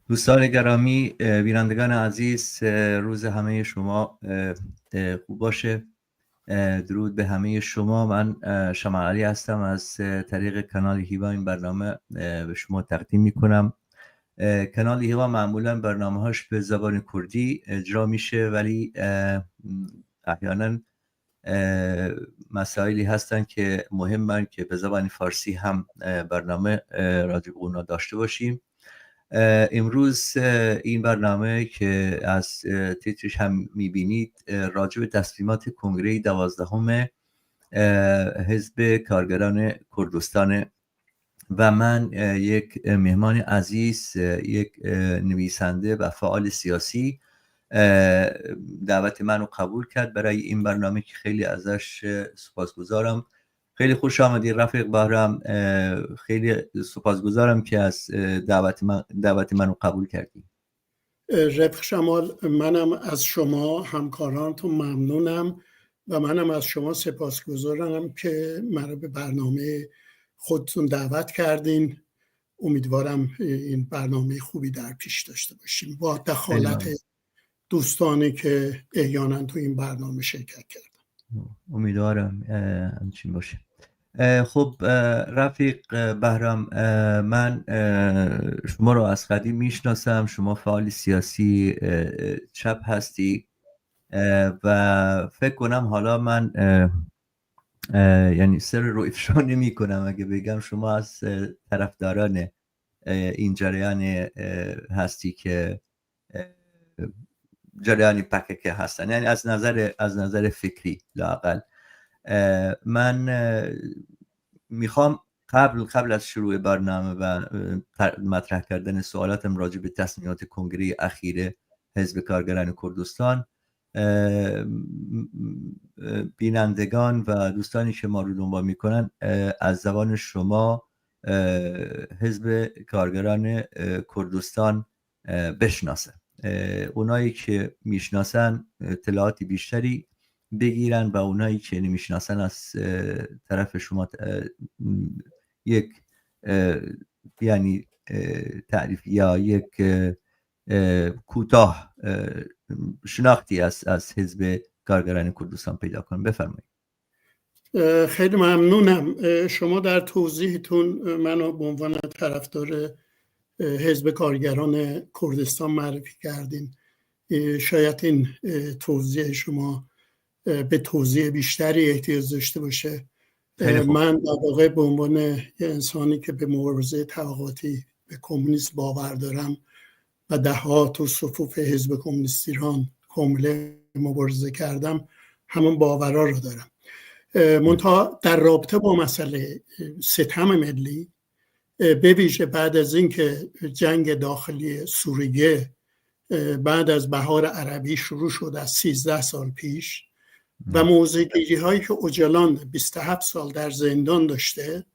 دوستان گرامی، بینندگان عزیز، روز همه شما خوب باشه. درود به همه شما. من شمع علی هستم، از طریق کانال هیوا این برنامه به شما تقدیم میکنم. کانال هیوا معمولا برنامه‌هاش به زبان کردی اجرا میشه، ولی احیانا مسائلی هستن که مهمن که به زبان فارسی هم برنامه راجع به اونا داشته باشیم. امروز این برنامه که از تیترش هم میبینید راجع به تصمیمات کنگره 12 حزب کارگران کردستان و من یک مهمان عزیز، یک نویسنده و فعال سیاسی دعوت منو قبول کرد برای این برنامه که خیلی ازش سپاسگزارم. خیلی خوش آمدید رفیق بهرام، خیلی سپاسگزارم که از دعوت منو قبول کردی. رفیق شمال، منم از شما همکارانتون ممنونم و منم از شما سپاسگزارم که منو به برنامه خودتون دعوت کردین. امیدوارم این برنامه خوبی در پیش داشته باشیم با دخالت دوستانی که احیانا تو این برنامه شرکت کردن. امیدوارم همچین باشه. خب رفیق بهرام، من شما رو از قدیم میشناسم. شما فعال سیاسی چپ هستی و فکر کنم حالا من یعنی سر رو افشا نمی کنم اگه بگم شما از طرفداران این جریان هستی که جریان پککه هستن، یعنی از نظر فکری لااقل. من میخوام قبل از شروع برنامه و مطرح کردن سوالاتم راجع به تصمیمات کنگره اخیر حزب کارگران کردستان، بینندگان و دوستانی که ما رو دنبال میکنن از زبان شما حزب کارگران کردستان بشناسن. اونایی که میشناسن اطلاعاتی بیشتری بگیرن و اونایی که نمیشناسن از طرف شما یک یعنی تعریف یا یک کوتاه شناختی از حزب کارگران کردستان پیدا کنم. بفرمایید. خیلی ممنونم. شما در توضیحتون منو به عنوان طرفدار حزب کارگران کردستان معرفی کردین. شاید این توضیح شما به توضیح بیشتری احتیاج داشته باشه. من در واقع به عنوان یه انسانی که به مبارزه طبقاتی به کمونیسم باور دارم و دهات و صفوف حزب کمونیست ایران کامله مبارزه کردم، همون باورها رو دارم. منتها در رابطه با مسئله ستم ملی، به ویژه بعد از اینکه جنگ داخلی سوریه بعد از بهار عربی شروع شد از 13 سال پیش و موضع‌گیری هایی که اوجلان 27 سال در زندان داشته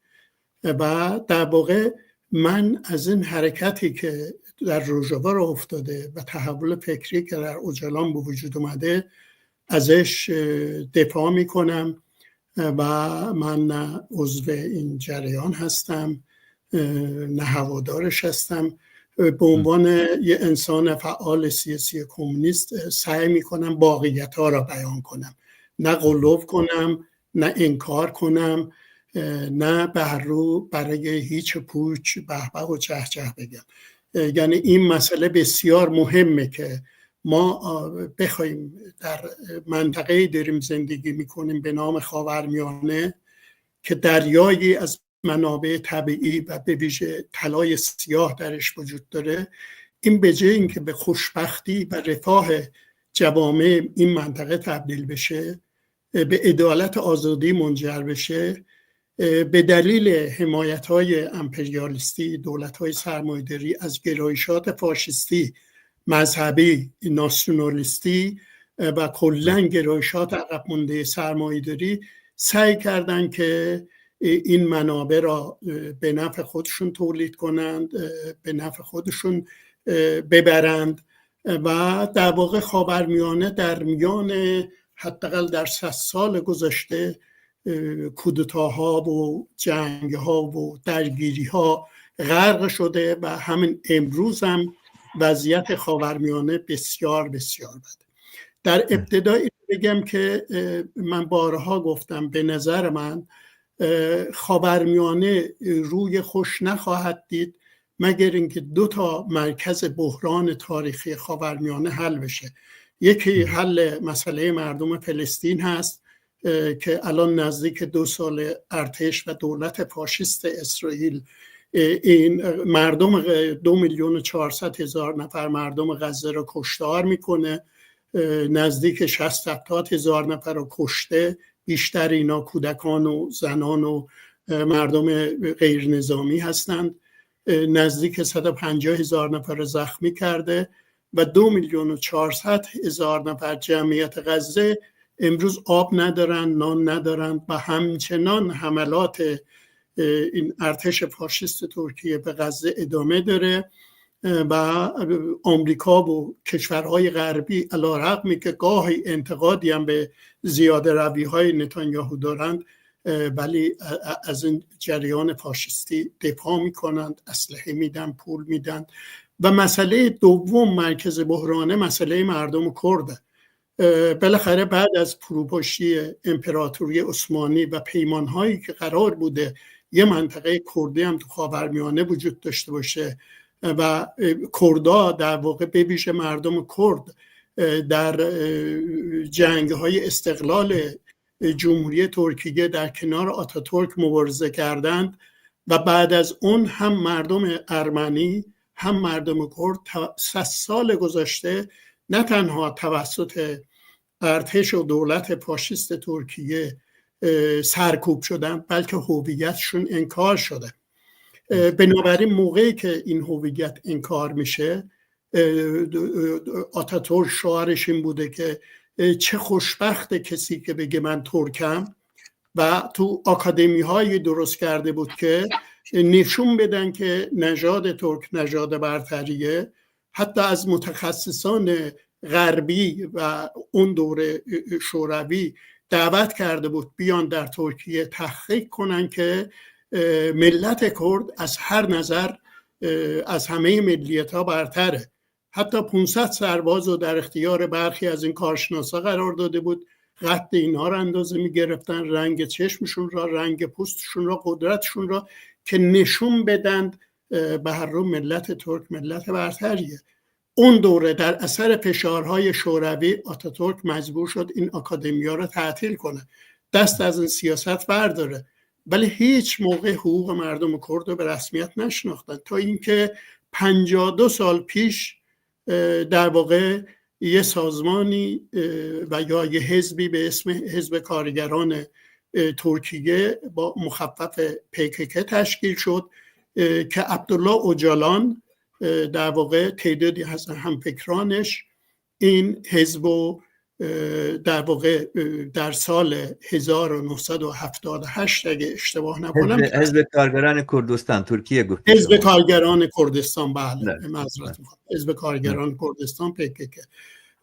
و در واقع من از این حرکتی که در روژاوا راه افتاده و تحول فکری که در اوجلان به وجود اومده ازش دفاع میکنم و من نه عضو این جریان هستم نه هوادارش هستم. به عنوان یه انسان فعال سیاسی کمونیست سعی میکنم واقعیت ها را بیان کنم، نه غلو کنم، نه انکار کنم، نه بهرو برای هیچ پوچ بهبه و چهچه بگم. یعنی این مسئله بسیار مهمه که ما بخوایم در منطقه‌ای داریم زندگی میکنیم به نام خاورمیانه که دریایی از منابع طبیعی و به ویژه طلای سیاه درش وجود داره. این به جای اینکه به خوشبختی و رفاه جوامع این منطقه تبدیل بشه، به عدالت آزادی منجر بشه، به دلیل حمایت‌های امپریالیستی دولت‌های سرمایه‌داری از گرایشات فاشیستی، مذهبی، ناسیونالیستی و کلاً گرایشات عقب مانده سرمایه‌داری سعی کردن که این منابع را به نفع خودشون تولید کنند، به نفع خودشون ببرند و در واقع خاورمیانه در میان حداقل در 100 سال گذشته کودتاها و جنگها و درگیریها غرق شده و همین امروز هم وضعیت خاورمیانه بسیار بسیار بده. در ابتدا بگم که من بارها گفتم به نظر من خاورمیانه روی خوش نخواهد دید مگر اینکه 2 مرکز بحران تاریخی خاورمیانه حل بشه. یکی حل مسئله مردم فلسطین هست که الان نزدیک 2 سال ارتش و دولت فاشیست اسرائیل این مردم 2,400,000 نفر مردم غزه را کشتار میکنه، نزدیک 60,000 نفر رو کشته، بیشتر اینا کودکان و زنان و مردم غیر نظامی هستند، نزدیک 150,000 نفر رو زخمی کرده و 2,400,000 نفر جمعیت غزه امروز آب ندارن، نان ندارن و همچنان حملات این ارتش فاشیست ترکیه به غزه ادامه داره و آمریکا و کشورهای غربی علیرغمی که گاهی انتقادی هم به زیاده روی‌های نتانیاهو دارند ولی از این جریان فاشیستی دفاع میکنند، اسلحه میدن، پول میدن. و مسئله دوم مرکز بحرانه مسئله مردم کرده. بالاخره بعد از فروپاشی امپراتوری عثمانی و پیمانهایی که قرار بوده یه منطقه کردی هم تو خاورمیانه وجود داشته باشه و کردها در واقع به ویژه مردم کرد در جنگ‌های استقلال جمهوری ترکیه در کنار آتاتورک مبارزه کردند و بعد از اون هم مردم ارمنی هم مردم کرد 100 سال گذشته نه تنها توسط ارتش و دولت فاشیست ترکیه سرکوب شدن بلکه هویتشون انکار شده. بنابراین موقعی که این هویت انکار میشه آتاتورک شعارش این بوده که چه خوشبخت کسی که بگه من ترکم و تو آکادمی های درست کرده بود که نشون بدن که نژاد ترک نژاد برتریه. حتی از متخصصان غربی و اون دوره شوروی دعوت کرده بود بیان در ترکیه تحقیق کنن که ملت کرد از هر نظر از همه ملیت ها برتره. حتی 500 سرباز رو در اختیار برخی از این کارشناسا قرار داده بود، قد اینها رو اندازه می گرفتن، رنگ چشمشون را، رنگ پوستشون را، قدرتشون را، که نشون بدن به هر رو ملت ترک ملت برتریه. اون دوره در اثر فشارهای شوروی آتاتورک مجبور شد این آکادمیا رو تعطیل کنه، دست از این سیاست برداره، ولی هیچ موقع حقوق مردم کرد رو به رسمیت نشناختن تا اینکه 52 سال پیش در واقع یه سازمانی و یا یه حزبی به اسم حزب کارگران ترکیه با مخفف PKK تشکیل شد که عبدالله اوجالان در واقع تعدادی از همفکرانش این حزب در واقع در سال 1978 اگه اشتباه نکنم حزب کارگران کردستان ترکیه گفت، حزب کارگران کردستان، بله معذرت میخوام، حزب کارگران کردستان PKK.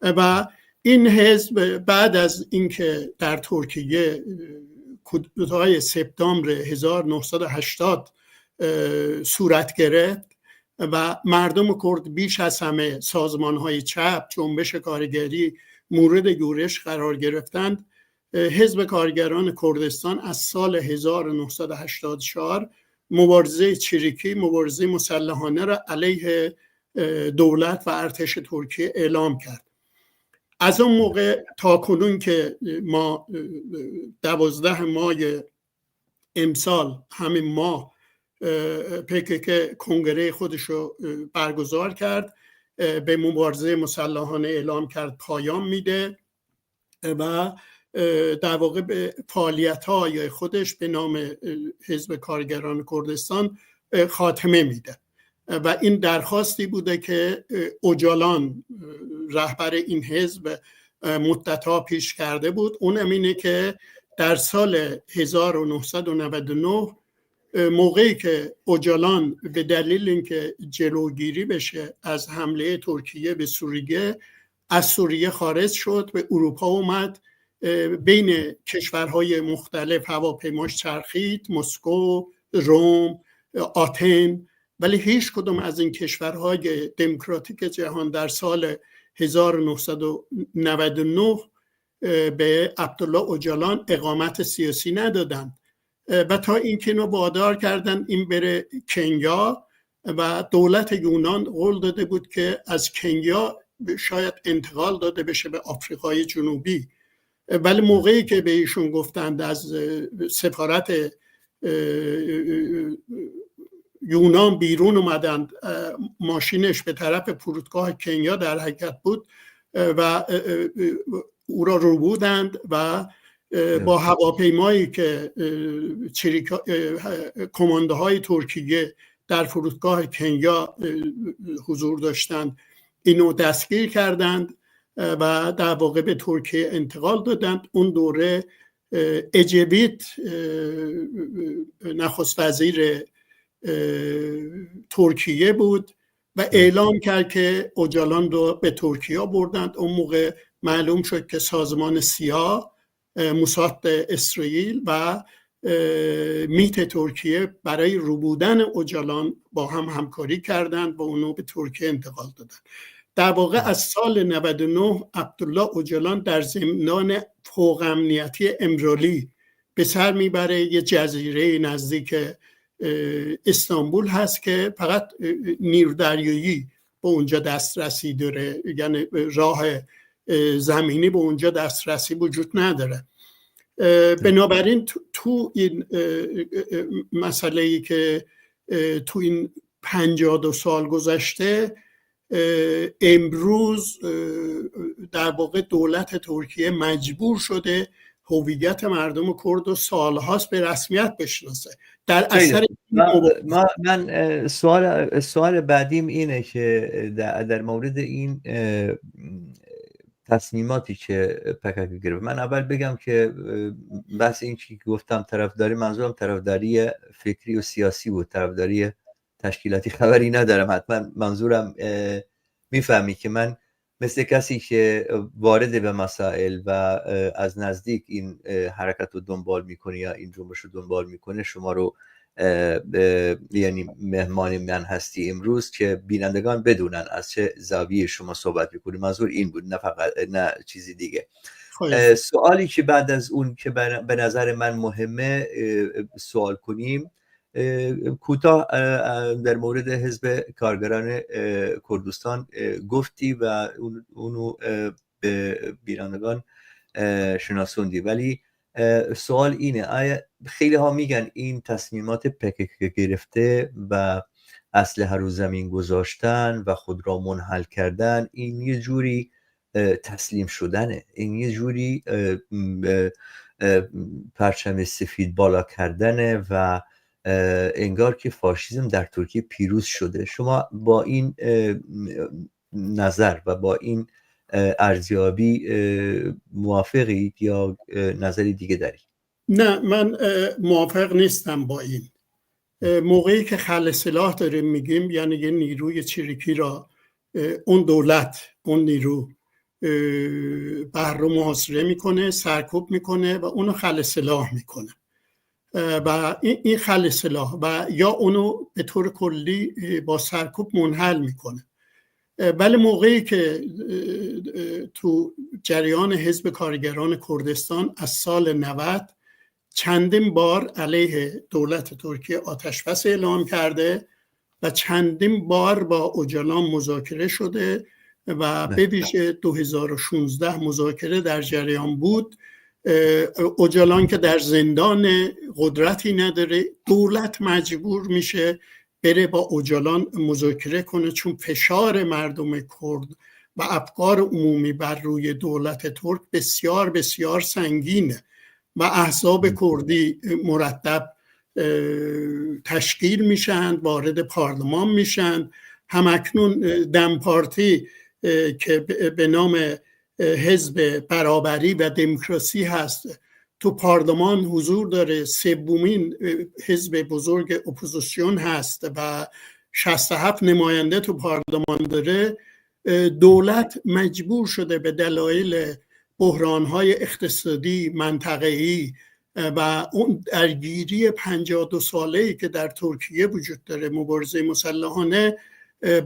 و این حزب بعد از اینکه در ترکیه کودتای سپتامبر 1980 صورت گرفت و مردم کرد بیش از همه سازمان‌های چپ، جنبش کارگری مورد یورش قرار گرفتند، حزب کارگران کردستان از سال 1984 مبارزه چریکی، مبارزه مسلحانه را علیه دولت و ارتش ترکیه اعلام کرد. از اون موقع تا کنون که ما 12 ماه امسال همین ماه PKK کنگره خودش رو برگزار کرد، به مبارزه مسلحانه اعلام کرد پایان میده و در واقع به فعالیت‌های خودش به نام حزب کارگران کردستان خاتمه میده. و این درخواستی بوده که اوجالان رهبر این حزب مدت‌ها پیش کرده بود. اونم اینه که در سال 1999 موقعی که اوجالان به دلیل اینکه جلوگیری بشه از حمله ترکیه به سوریه از سوریه خارج شد، به اروپا اومد، بین کشورهای مختلف هواپیماش چرخید، مسکو، روم، آتن ولی هیچ کدوم از این کشورهای دموکراتیک جهان در سال 1999 به عبدالله اوجالان اقامت سیاسی ندادن و تا اینکه اینو وادار کردن این بره کنیا و دولت یونان قول داده بود که از کنیا شاید انتقال داده بشه به آفریقای جنوبی. ولی موقعی که به ایشون گفتند از سفارت یونان بیرون اومدند، ماشینش به طرف فرودگاه کنیا در حرکت بود و او را رو بودند و با هواپیمایی که کماندوهای ترکیه در فرودگاه کنیا حضور داشتند اینو دستگیر کردند و در واقع به ترکیه انتقال دادند. اون دوره اجویت نخست وزیر ترکیه بود و اعلام کرد که اوجالان رو به ترکیه بردند. اون موقع معلوم شد که سازمان سیا، موساد اسرائیل و میت ترکیه برای روبودن اوجالان با هم همکاری کردند و اونو به ترکیه انتقال دادند. در واقع از سال 99 عبدالله اوجالان در زندان فوق امنیتی امرالی به سر میبره. یه جزیره نزدیک استانبول هست که فقط نیرو دریایی به اونجا دسترسی داره، یعنی راه زمینی به اونجا دسترسی وجود نداره. بنابراین تو این مسئله‌ای که تو این 52 سال گذشته، امروز در واقع دولت ترکیه مجبور شده هویت مردم کرد و سالهاست به رسمیت بشناسه. در اثر من سوال بعدیم اینه که در مورد این تصمیماتی که PKK گرفت، من اول بگم که بس این چی که گفتم طرفداری، منظورم طرفداری فکری و سیاسی بود، طرفداری تشکیلاتی خبری ندارم. حتما منظورم میفهمی که من مثل کسی که وارد به مسائل و از نزدیک این حرکت رو دنبال میکنه یا این جنبش رو دنبال میکنه، شما رو یعنی مهمان من هستی امروز که بینندگان بدونن از چه زاویه شما صحبت میکنی. منظور این بود، نه فقط نه چیزی دیگه. سوالی که بعد از اون که به نظر من مهمه سوال کنیم کوتاه در مورد حزب کارگران کردستان گفتی و اونو به بینندگان شناسوندی، ولی سوال اینه، آیا خیلی ها میگن این تصمیمات PKK گرفته و اسلحه رو زمین گذاشتن و خود را منحل کردن، این یه جوری تسلیم شدنه، این یه جوری پرچم سفید بالا کردنه و انگار که فاشیسم در ترکیه پیروز شده. شما با این نظر و با این ارزیابی موافقید یا نظری دیگه دارید؟ نه، من موافق نیستم با این. موقعی که خلع سلاح داریم میگیم، یعنی یه نیروی چریکی را اون دولت، اون نیرو بحر رو محاصره میکنه، سرکوب میکنه و اونو خلع سلاح میکنه و این خلع سلاح و یا اونو به طور کلی با سرکوب منحل میکنه. ولی موقعی که تو جریان حزب کارگران کردستان از سال 90 چندین بار علیه دولت ترکیه آتشبس اعلام کرده و چندین بار با اوجالان مذاکره شده و به ویژه 2016 مذاکره در جریان بود. اوجالان که در زندان قدرتی نداره، دولت مجبور میشه بره با اوجالان مذاکره کنه، چون فشار مردم کرد و افکار عمومی بر روی دولت ترک بسیار بسیار سنگینه و احزاب کردی مرتب تشکیل میشن، وارد پارلمان میشن. همکنون دم پارتی که به نام حزب برابری و دموکراسی هست تو پارلمان حضور داره، سومین حزب بزرگ اپوزیسیون هست و 67 نماینده تو پارلمان داره. دولت مجبور شده به دلایل بحران‌های اقتصادی، منطقه‌ای و اون درگیری 52 ساله‌ای که در ترکیه وجود داره، مبارزه مسلحانه،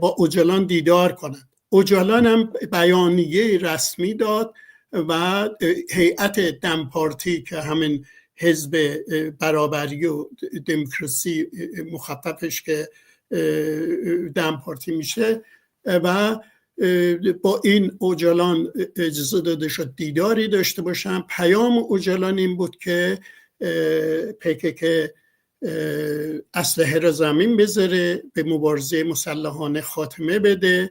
با اوجالان دیدار کنند. اوجالان هم بیانیه رسمی داد و هیئت دم پارتی که همین حزب برابری و دموکراسی مخففش که دم پارتی میشه، و با این اوجالان اجازه داده شد دیداری داشته باشن. پیام اوجالان این بود که PKK اسلحه را زمین بذاره، به مبارزه مسلحانه خاتمه بده،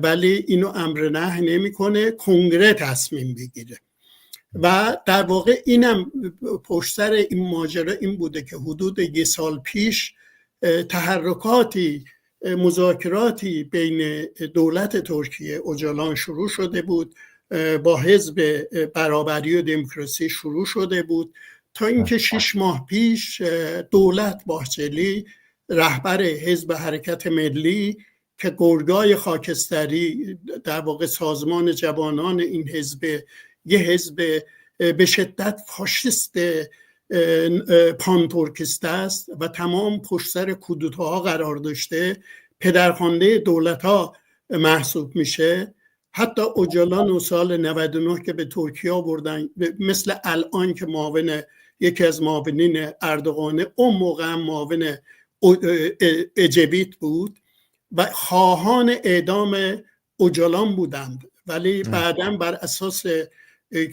ولی اینو امر نهی نمیکنه، کنگره تصمیم بگیره. و در واقع اینم پشت سر این ماجرا این بوده که حدود 1 سال پیش تحرکاتی، مذاکراتی بین دولت ترکیه، اوجالان شروع شده بود، با حزب برابری و دموکراسی شروع شده بود، تا اینکه 6 ماه پیش دولت باهچلی، رهبر حزب حرکت ملی که گرگای خاکستری، در واقع سازمان جوانان این حزب، یه حزب به شدت فاشیست پان ترکیست است و تمام پشت سر کودتاها قرار داشته، پدرخوانده دولت ها محسوب میشه. حتی اوجالان و سال 99 که به ترکیه آوردن، مثل الان که معاون، یکی از معاونین اردوغان، اون موقع هم معاون اجبیت بود و خواهان اعدام اوجالان بودند، ولی بعداً بر اساس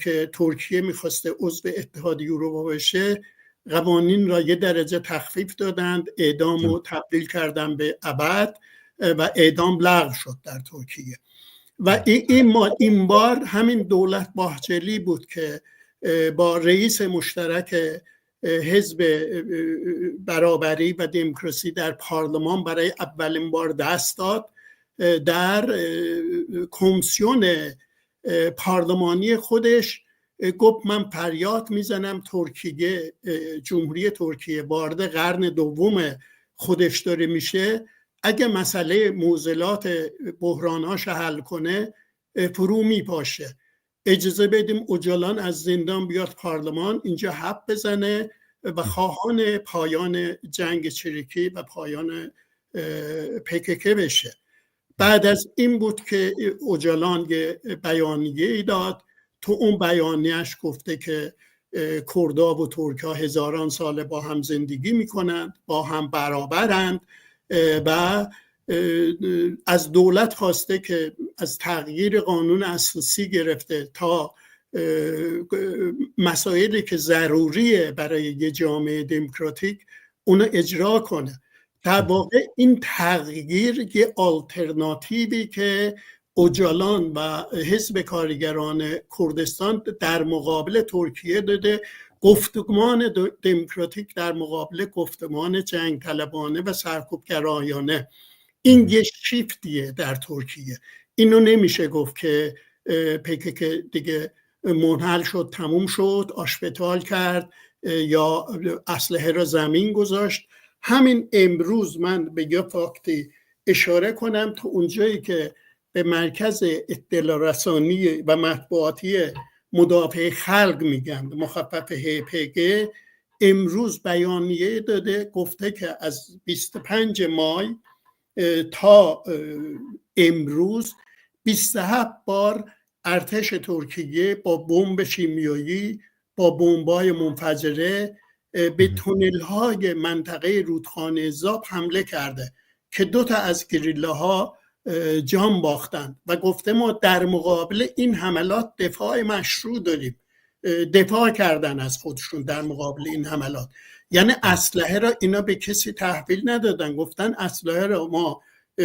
که ترکیه میخواسته عضو اتحادیه اروپا بشه، قوانین را یه درجه تخفیف دادند، اعدام رو تبدیل کردن به ابد و اعدام لغو شد در ترکیه. و این بار همین دولت باهچلی بود که با رئیس مشترک حزب برابری و دموکراسی در پارلمان برای اولین بار دست داد. در کمیسیون پارلمانی خودش گفت من فریاد میزنم ترکیه، جمهوری ترکیه وارد قرن دوم خودش داره میشه، اگه مسئله معضلات بحراناش حل کنه فرو میپاشه، اجازه بدیم اوجالان از زندان بیاد پارلمان، اینجا حرف بزنه و خواهان پایان جنگ چریکی و پایان PKK بشه. بعد از این بود که اوجالان یه بیانیه داد. تو اون بیانیهش گفته که کردها و ترکها هزاران ساله با هم زندگی میکنند، با هم برابرند، و از دولت خواسته که از تغییر قانون اساسی گرفته تا مسائلی که ضروریه برای یه جامعه دموکراتیک اونو اجرا کنه. در واقع این تغییر یه آلترناتیوی که اوجالان و حزب کارگران کردستان در مقابل ترکیه داده، گفتمان دموکراتیک در مقابل گفتمان جنگ طلبانه و سرکوبگرایانه. این یه شیفتیه در ترکیه. اینو نمیشه گفت که PKK دیگه منحل شد، تموم شد، آشپتال کرد یا اسلحه را زمین گذاشت. همین امروز من به یه فاکتی اشاره کنم، تو اونجایی که به مرکز اطلاع رسانی و مطبوعاتی مدافع خلق میگن، مخفف HPG، امروز بیانیه داده، گفته که از 25 مای تا امروز 27 بار ارتش ترکیه با بمب شیمیایی، با بمب‌های منفجره به تونل‌های منطقه رودخانه زاب حمله کرده که 2 تا از گریلاها جان باختند و گفته ما در مقابل این حملات دفاع مشروع داریم. دفاع کردن از خودشون در مقابل این حملات. یعنی اسلحه را اینا به کسی تحویل ندادن، گفتن اسلحه را ما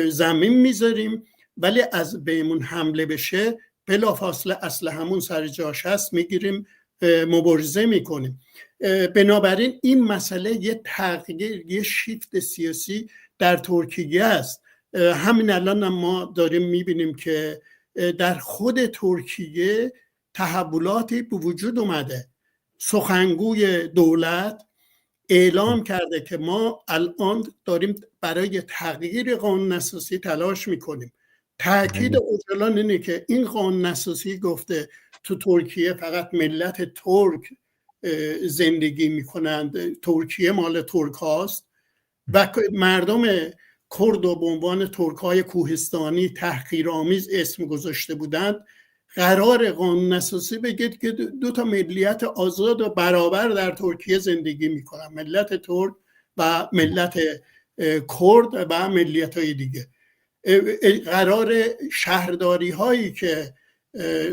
زمین میذاریم، ولی از بهمون حمله بشه بلافاصله اسلحه‌مون سر جاش هست، میگیریم مبارزه میکنیم. بنابراین این مسئله یه تغییر، یه شیفت سیاسی در ترکیه است. همین الان ما داریم میبینیم که در خود ترکیه تحولاتی به وجود اومده. سخنگوی دولت اعلام کرده که ما الان داریم برای تغییر قانون اساسی تلاش میکنیم. تاکید اوجالان اینه که این قانون اساسی گفته تو ترکیه فقط ملت ترک زندگی میکنند. ترکیه مال ترک هاست و مردم کرد و به عنوان ترک های کوهستانی تحقیرآمیز اسم گذاشته بودند. قرار قانون اساسی بگید که دو تا ملیت آزاد و برابر در ترکیه زندگی میکنن، ملت ترک و ملت کرد و ملیت های دیگه. قرار شهرداری هایی که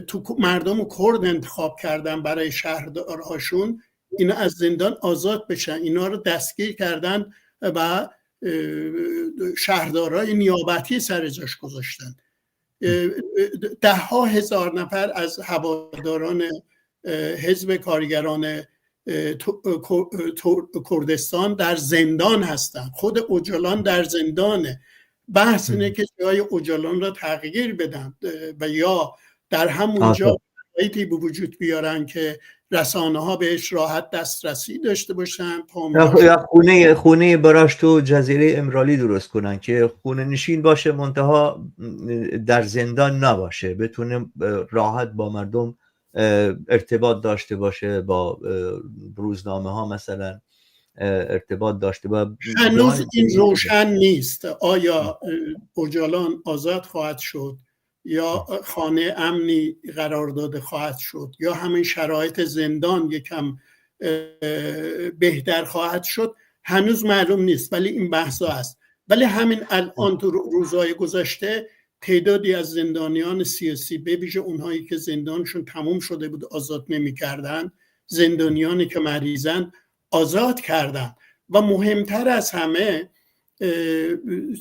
تو مردم کرد انتخاب کردن برای شهردارهاشون اینا از زندان آزاد بشن، اینا رو دستگیر کردن و شهردارای نیابتی سر جاش گذاشتن. 10,000 نفر از هواداران حزب کارگران کردستان در زندان هستن. خود اوجالان در زندانه. بحث اینه که جای اوجالان را تغییر بدن و یا در همونجا شرایطی به وجود بیارن که رسانه ها بهش راحت دسترسی داشته باشن، یا خونه براش تو جزیره امرالی درست کنن که خونه نشین باشه منتها در زندان نباشه، بتونه راحت با مردم ارتباط داشته باشه، با روزنامه ها مثلا ارتباط داشته باشه. هنوز این روشن نیست آیا اوجالان آزاد خواهد شد یا خانه امنی قرار داده خواهد شد یا همین شرایط زندان یکم بهتر خواهد شد، هنوز معلوم نیست، ولی این بحثا هست. ولی همین الان تو روزهای گذشته تعدادی از زندانیان سیاسی، به ویژه اونهایی که زندانشون تموم شده بود آزاد نمی کردن، زندانیانی که مریضن آزاد کردن. و مهمتر از همه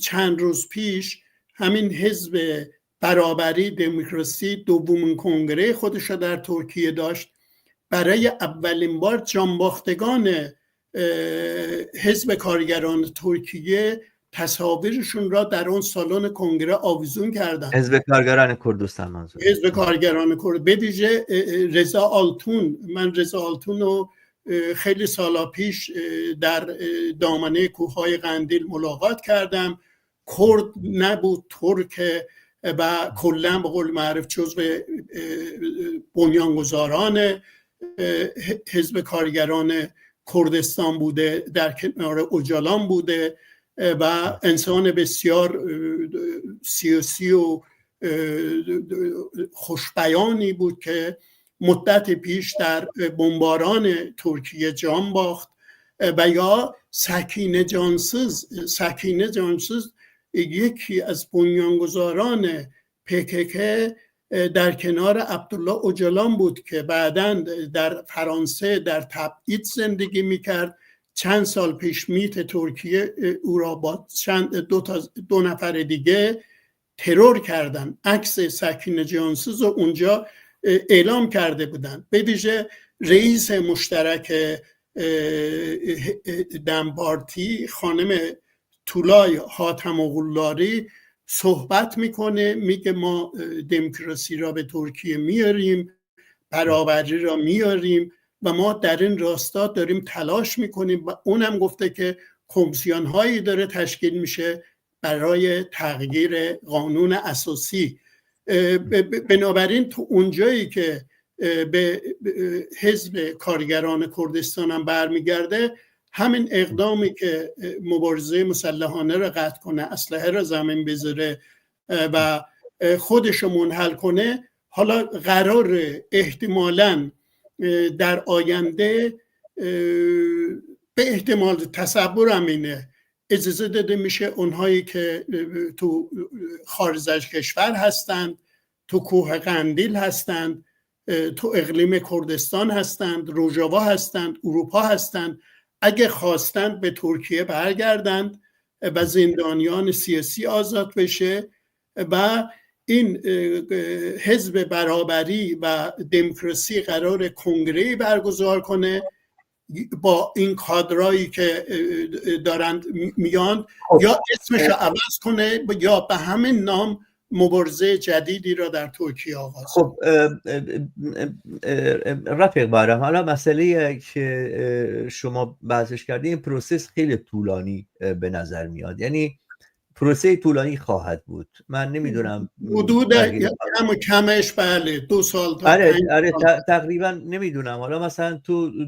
چند روز پیش همین حزب برابری دموکراسی دومین کنگره خودش را در ترکیه داشت. برای اولین بار جانباختگان حزب کارگران ترکیه تصاویرشون را در اون سالن کنگره آویزون کردن. حزب کارگران کردستان منظور. حزب کارگران کرد، به ویژه رضا آلتون. من رضا آلتون رو خیلی سالا پیش در دامنه کوههای قندیل ملاقات کردم. کرد نبود، ترک و کلا به قول معروف جزو بنیانگذاران حزب کارگران کردستان بوده، در کنار اوجالان بوده و انسان بسیار سیاسی و خوشبیانی بود که مدت پیش در بمباران ترکیه جان باخت. و یا سکینه جانسوز یکی از بنیانگذاران PKK در کنار عبدالله اوجالان بود که بعداً در فرانسه در تبعید زندگی میکرد. چند سال پیش میت ترکیه او را با دو نفر دیگه ترور کردن. عکس سکینه جانسوز رو اونجا اعلام کرده بودن. به ویژه رئیس مشترک دم پارتی خانم تولای حاتم اغولاری صحبت میکنه، میگه ما دموکراسی را به ترکیه میاریم، برابری را میاریم و ما در این راستا داریم تلاش میکنیم. و اونم گفته که کمیسیون هایی داره تشکیل میشه برای تغییر قانون اساسی. بنابراین تو اونجایی که به حزب کارگران کردستان هم برمیگرده، همین اقدامی که مبارزه مسلحانه را قطع کنه، اسلحه را زمین بذاره و خودشو منحل کنه، حالا قرار احتمالاً در آینده به احتمال تصورم اینه اجازه داده میشه اونهایی که تو خارج از کشور هستند، تو کوه قندیل هستند، تو اقلیم کردستان هستند، روژاوا هستند، اروپا هستند، اگه خواستند به ترکیه برگردند و زندانیان سیاسی آزاد بشه و این حزب برابری و دموکراسی قرار کنگره برگزار کنه با این کادرایی که دارند میان، یا اسمش رو عوض کنه یا به همین نام مبارزه جدیدی را در ترکیه آغاز. خب رفیق بارم، حالا مسئله که شما بحثش کردین این پروسس خیلی طولانی به نظر میاد. یعنی پروسه طولانی خواهد بود. من نمیدونم حدود کمش بله 2 سال تا 5 سال. تقریبا نمیدونم. حالا مثلا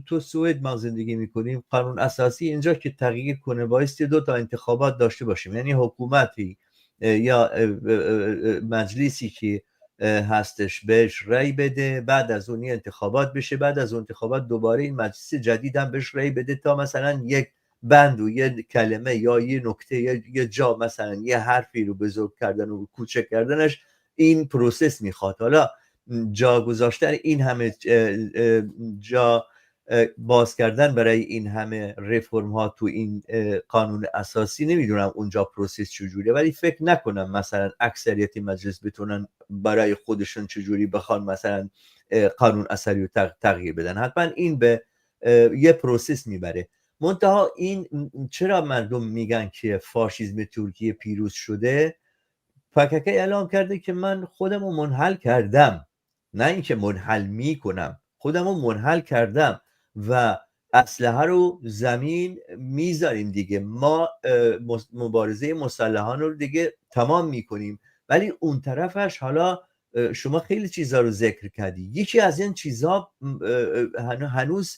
تو سوئد ما زندگی میکنیم، قانون اساسی اینجا که تغییر کنه بایستی 2 تا انتخابات داشته باشیم، یعنی حکومتی یا مجلسی که هستش بهش رأی بده، بعد از اون انتخابات بشه، بعد از اون انتخابات دوباره این مجلس جدید هم بهش رأی بده تا مثلا یک بند و یه کلمه یا یه نکته یا یه جا مثلا یه حرفی رو بزرگ کردن و کوچک کردنش این پروسس میخواد. حالا جا گذاشتن این همه جا باز کردن برای این همه رفرم ها تو این قانون اساسی، نمیدونم اونجا پروسس چجوریه، ولی فکر نکنم مثلا اکثریت مجلس بتونن برای خودشون چجوری بخوان مثلا قانون اساسی رو تغییر بدن. حتما این به یه پروسس میبره. منتها این چرا مردم میگن که فاشیسم ترکیه پیروز شده؟ پکک اعلام کرده که من خودم رو منحل کردم، نه اینکه منحل میکنم، خودم رو منحل کردم و اسلحه رو زمین میذاریم دیگه، ما مبارزه مسلحان رو دیگه تمام میکنیم. ولی اون طرفش حالا شما خیلی چیزها رو ذکر کردی، یکی از این چیزها هنوز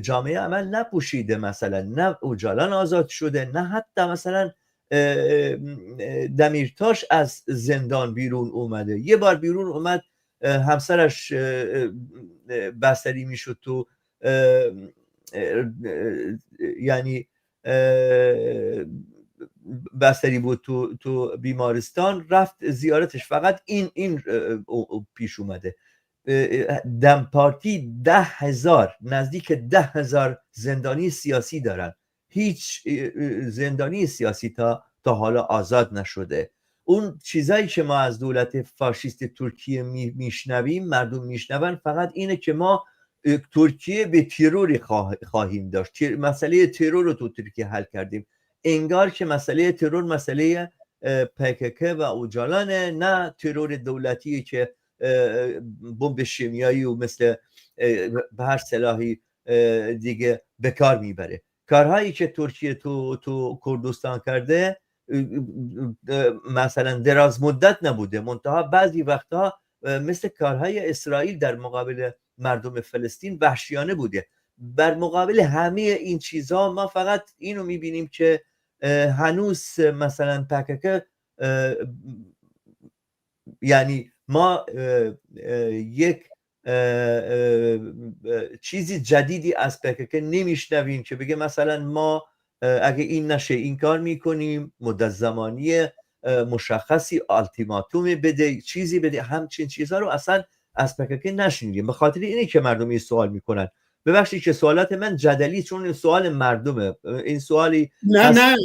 جامعه عمل نپوشیده، مثلا نه اوجالان آزاد شده، نه حتی مثلا دمیرتاش از زندان بیرون اومده. یه بار بیرون اومد همسرش بستری میشد تو یعنی بستری بود تو بیمارستان، رفت زیارتش، فقط این پیش اومده. دم پارتی 10,000 نزدیک 10,000 زندانی سیاسی دارن، هیچ زندانی سیاسی تا حالا آزاد نشده. اون چیزایی که ما از دولت فاشیست ترکیه میشنویم، مردم میشنون، فقط اینه که ما ترکیه به تروری خواهیم داشت، مسئله ترور رو تو ترکیه حل کردیم. انگار که مسئله ترور مسئله PKK و اوجالانه، نه ترور دولتی که بمب شیمیایی و مثل به هر سلاحی دیگه به کار میبره. کارهایی که ترکیه تو کردستان کرده مثلا دراز مدت نبوده، منتها بعضی وقتها مثل کارهای اسرائیل در مقابل مردم فلسطین وحشیانه بوده. بر مقابل همه این چیزها ما فقط اینو میبینیم که هنوز مثلا PKK یعنی ما یک چیزی جدیدی از PKK نمیشنویم که بگه مثلا ما اگه این نشه این کار میکنیم، مدت زمانی مشخصی، التیماتوم بده، چیزی بده. همچین چیزها رو اصلا از PKK نشنیدیم. به خاطر اینه که مردم این سوال میکنن. ببخشید که سوالات من جدلی، چون سوال مردمه، این سوالی نه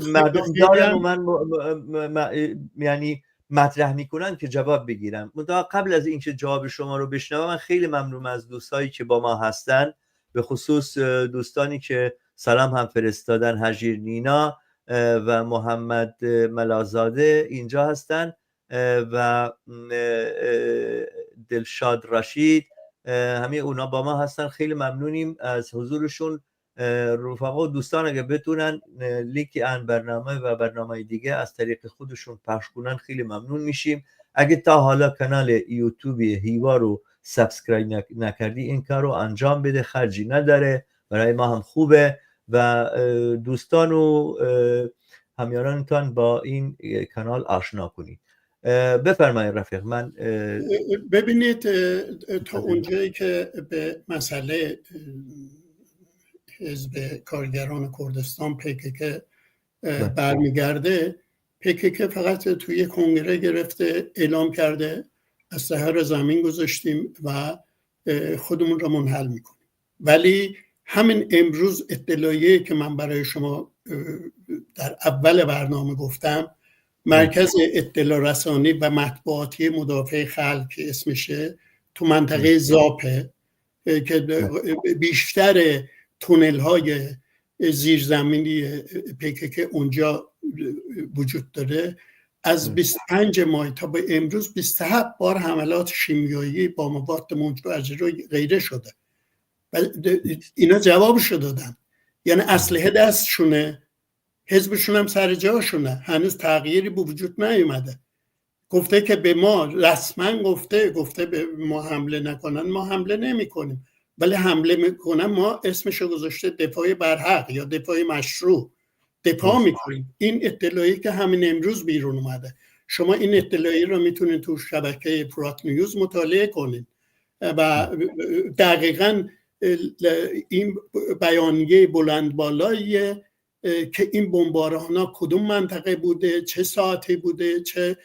مردم دارن و من یعنی مطرح میکنن که جواب بگیرم. منتها قبل از اینکه جواب شما رو بشنوم، من خیلی ممنونم از دوستایی که با ما هستن، به خصوص دوستانی که سلام هم فرستادن، هجیر نینا و محمد ملازاده اینجا هستن و دلشاد رشید، همه اونا با ما هستن. خیلی ممنونیم از حضورشون. رفقا و دوستان اگه بتونن لینک این برنامه و برنامه دیگه از طریق خودشون پخش کنن خیلی ممنون میشیم. اگه تا حالا کانال یوتیوب هیوا رو سابسکرایب نکردی، این کار رو انجام بده، خرجی نداره، برای ما هم خوبه و دوستان و همیارانتان با این کانال آشنا کنید. بفرمایید رفیق. من ببینید تا اونجایی که به مسئله حزب کارگران کردستان PKK برمیگرده، PKK فقط توی کنگره گرفته اعلام کرده اسلحه رو زمین گذاشتیم و خودمون رو منحل میکنیم. ولی همین امروز اطلاعیه که من برای شما در اول برنامه گفتم، مرکز اطلاع رسانی و مطبوعاتی مدافع خلق که اسمشه تو منطقه زاپه که بیشتر تونل های زیرزمینی PKK اونجا وجود داره، از 25 ماه تا به امروز 27 بار حملات شیمیایی با مواد منفجره و غیره شده. اینا جوابشو دادن، یعنی اسلحه دستشونه، حزبشون هم سر جاشونه، هنوز تغییری به وجود نیومده. گفته که به ما رسما گفته به ما حمله نکنن، ما حمله نمی کنیم، ولی حمله میکنن ما اسمشو گذاشته دفاع برحق یا دفاع مشروع، دفاع میکنیم. این اطلاعی که همین امروز بیرون اومده، شما این اطلاعی رو میتونید تو شبکه فرات نیوز مطالعه کنید و دقیقاً این بیانیه بلند بالاییه که این بمباران ها کدوم منطقه بوده، چه ساعتی بوده، چه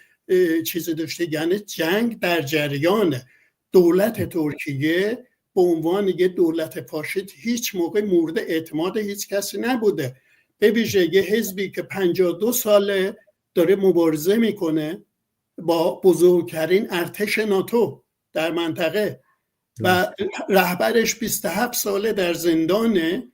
چیزی داشته. یعنی جنگ در جریانه. دولت ترکیه به عنوان یه دولت فاشیست هیچ موقع مورد اعتماد هیچ کسی نبوده، به ویژه یه حزبی که 52 ساله داره مبارزه میکنه با بزرگترین ارتش ناتو در منطقه و رهبرش 27 ساله در زندانه.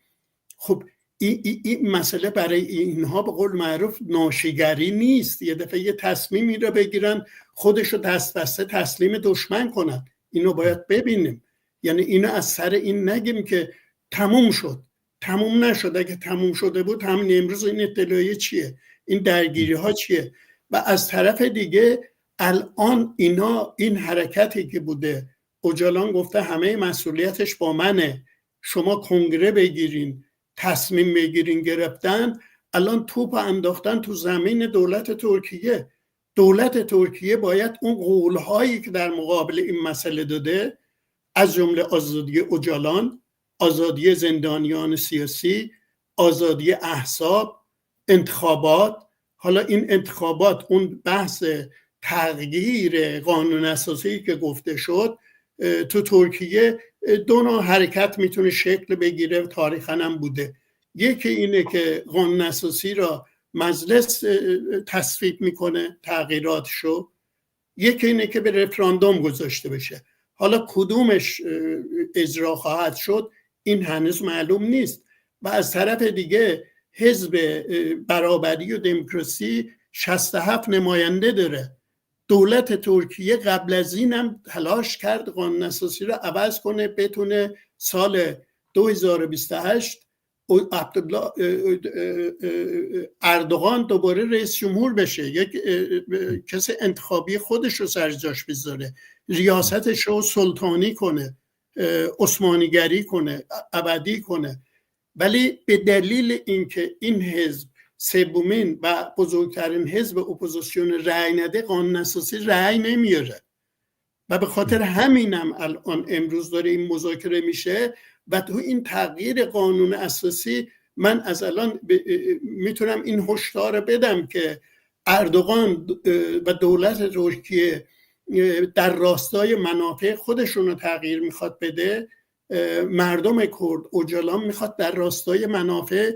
خب این مسئله برای اینها به قول معروف ناشیگری نیست. یه دفعه یه تصمیمی رو بگیرن خودشو دست بسته تسلیم دشمن کنن. اینو باید ببینیم. یعنی اینو از سر این نگیم که تموم شد، تموم نشد. اگه تموم شده بود همین امروز این اطلاعیه چیه، این درگیری ها چیه؟ و از طرف دیگه الان اینا، این حرکتی که بوده، اوجالان گفته همه مسئولیتش با منه، شما کنگره بگیرین، تصمیم بگیرین، گرفتن. الان توپ انداختن تو زمین دولت ترکیه. دولت ترکیه باید اون قولهایی که در مقابل این مسئله داده، از جمله آزادی اوجالان، آزادی زندانیان سیاسی، آزادی احزاب، انتخابات. حالا این انتخابات، اون بحث تغییر قانون اساسی که گفته شد، تو ترکیه دو نوع حرکت میتونه شکل بگیره، تاریخاً هم بوده. یکی اینه که قانون اساسی را مجلس تصویب میکنه تغییراتشو، یکی اینه که به رفراندوم گذاشته بشه. حالا کدومش اجرا خواهد شد این هنوز معلوم نیست. و از طرف دیگه حزب برابری و دموکراسی 67 نماینده داره. دولت ترکیه قبل از این هم تلاش کرد قانون اساسی رو عوض کنه، بتونه سال 2028 اردوغان دوباره رئیس جمهور بشه، یک کسی انتخابی خودش رو سر جاش بذاره، ریاستش رو سلطانی کنه، عثمانیگری کنه، ابدی کنه. ولی به دلیل اینکه این حزب سومین و بزرگترین حزب اپوزیسیون رأی نده، قانون اساسی رأی نمیاره و به خاطر همینم الان امروز داره این مذاکره میشه. و تو این تغییر قانون اساسی من از الان میتونم این هشدار بدم که اردوغان و دولت ترکیه در راستای منافع خودشون رو تغییر میخواد بده، مردم کرد اوجالان میخواد در راستای منافع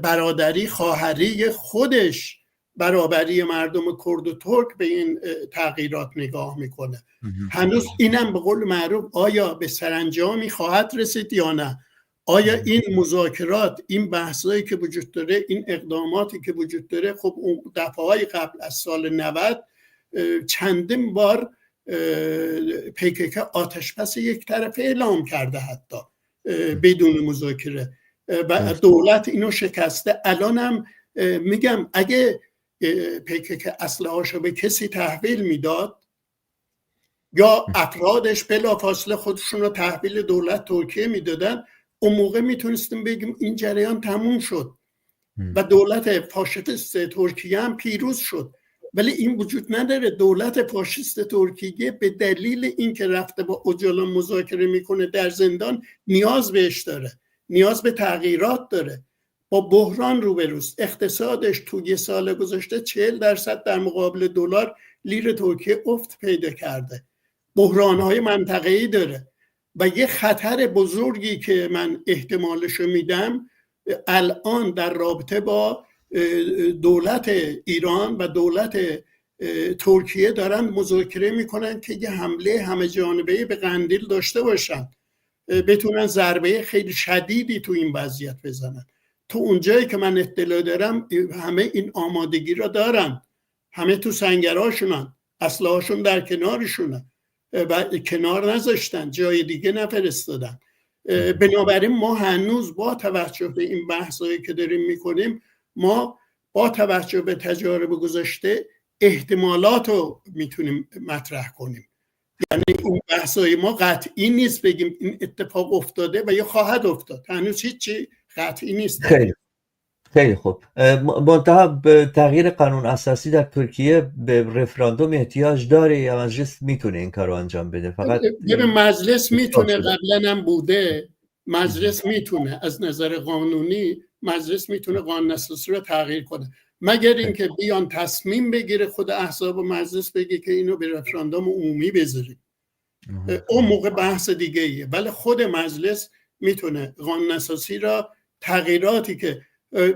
برادری خواهری خودش، برابری مردم کرد و ترک، به این تغییرات نگاه میکنه. هنوز اینم به قول معروف آیا به سرانجامی خواهد رسید یا نه؟ آیا این مذاکرات، این بحثایی که وجود داره، این اقداماتی که وجود داره، خب اون دفعه‌های قبل از سال 90 چندین بار PKK آتش‌بس یک طرفه اعلام کرده، حتی بدون مذاکره، و دولت اینو شکسته. الانم میگم اگه PKK اسلحه‌اشو به کسی تحویل میداد یا افرادش بلافاصله خودشون رو تحویل دولت ترکیه میدادن، اون موقع میتونستیم بگیم این جریان تموم شد و دولت فاشیست ترکیه هم پیروز شد. ولی این وجود نداره. دولت فاشیست ترکیه به دلیل اینکه رفته با اوجالان مذاکره میکنه در زندان، نیاز بهش داره، نیاز به تغییرات داره، با بحران روبروست. اقتصادش تو یه سال گذشته 40% در مقابل دلار لیر ترکیه افت پیدا کرده، بحران‌های منطقه‌ای داره. و یه خطر بزرگی که من احتمالشو میدم الان در رابطه با دولت ایران و دولت ترکیه دارن مذاکره میکنن که یه حمله همه جانبه‌ای به قندیل داشته باشن، بتونن ضربه خیلی شدیدی تو این وضعیت بزنن. تو اونجایی که من اطلاع دارم همه این آمادگی را دارن، همه تو سنگرهاشونن، اسلحه‌هاشون در کنارشونه و کنار نذاشتن، جای دیگه نفرستادن. بنابراین ما هنوز با توجه به این بحثایی که داریم میکنیم، ما با توجه به تجارب گذشته احتمالات رو میتونیم مطرح کنیم. یعنی این بحثای ما قطعی نیست بگیم این اتفاق افتاده و یا خواهد افتاد، هنوز هیچی قطعی نیست. خیلی خوب. منتها به تغییر قانون اساسی در ترکیه به رفراندوم احتیاج داره یا مجلس میتونه این کار رو انجام بده؟ فقط مجلس میتونه، قبلا هم بوده، مجلس میتونه از نظر قانونی مجلس میتونه قانون اساسی رو تغییر کنه، مگر اینکه بیان تصمیم بگیره خود احزاب و مجلس بگه که اینو به رفراندوم عمومی بذاریم، اون موقع بحث دیگه ایه. ولی خود مجلس میتونه قانون اساسی را تغییراتی که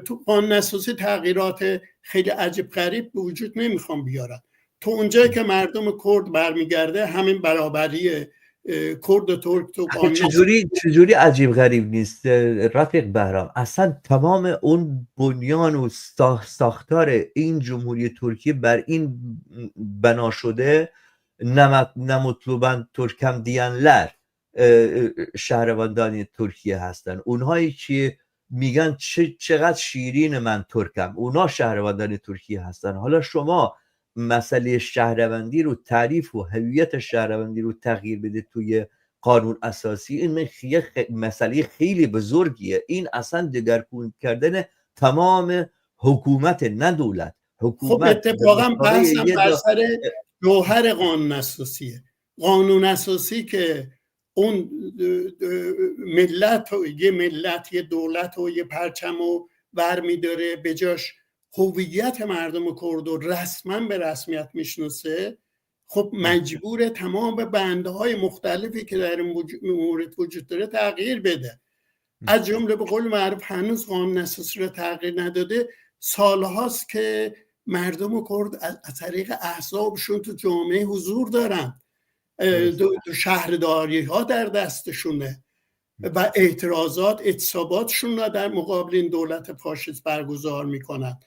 تو قانون اساسی تغییرات خیلی عجیب غریب به وجود نمیخوام بیارن. تو اونجایی که مردم کرد برمیگرده همین برابری کرد و ترک تو قانون چجوری عجیب غریب نیست رفیق بهرام؟ اصلا تمام اون بنیان و ساختار این جمهوری ترکیه بر این بنا شده نمطلوبن ترکم دیانلر شهروندان ترکیه هستن، اونهایی که میگن چقدر شیرین من ترکم، اونا شهروندان ترکیه هستن. حالا شما مسئله شهروندی رو، تعریف و هویت شهروندی رو تغییر بده توی قانون اساسی، این مسئله خیلی بزرگیه. این اصلا دگرگون کردن تمام حکومت، نه دولت، حکومت. خب اتفاقا بحثم بر سر جوهر قانون اساسیه. قانون اساسی که اون ملت و یه ملت، یه دولت و یه پرچم رو برمیداره، به جاش هویت مردم کرد رو رسما به رسمیت میشناسه، خب مجبور تمام بندهای مختلفی که در این مورد وجود داره تغییر بده. از جمله به قول معروف هنوز قانون اساسی رو تغییر نداده. سالهاست که مردم کرد از طریق احزابشون تو جامعه حضور دارن، شهرداری ها در دستشونه و اعتصاباتشون را در مقابل این دولت فاشیست برگزار میکنن.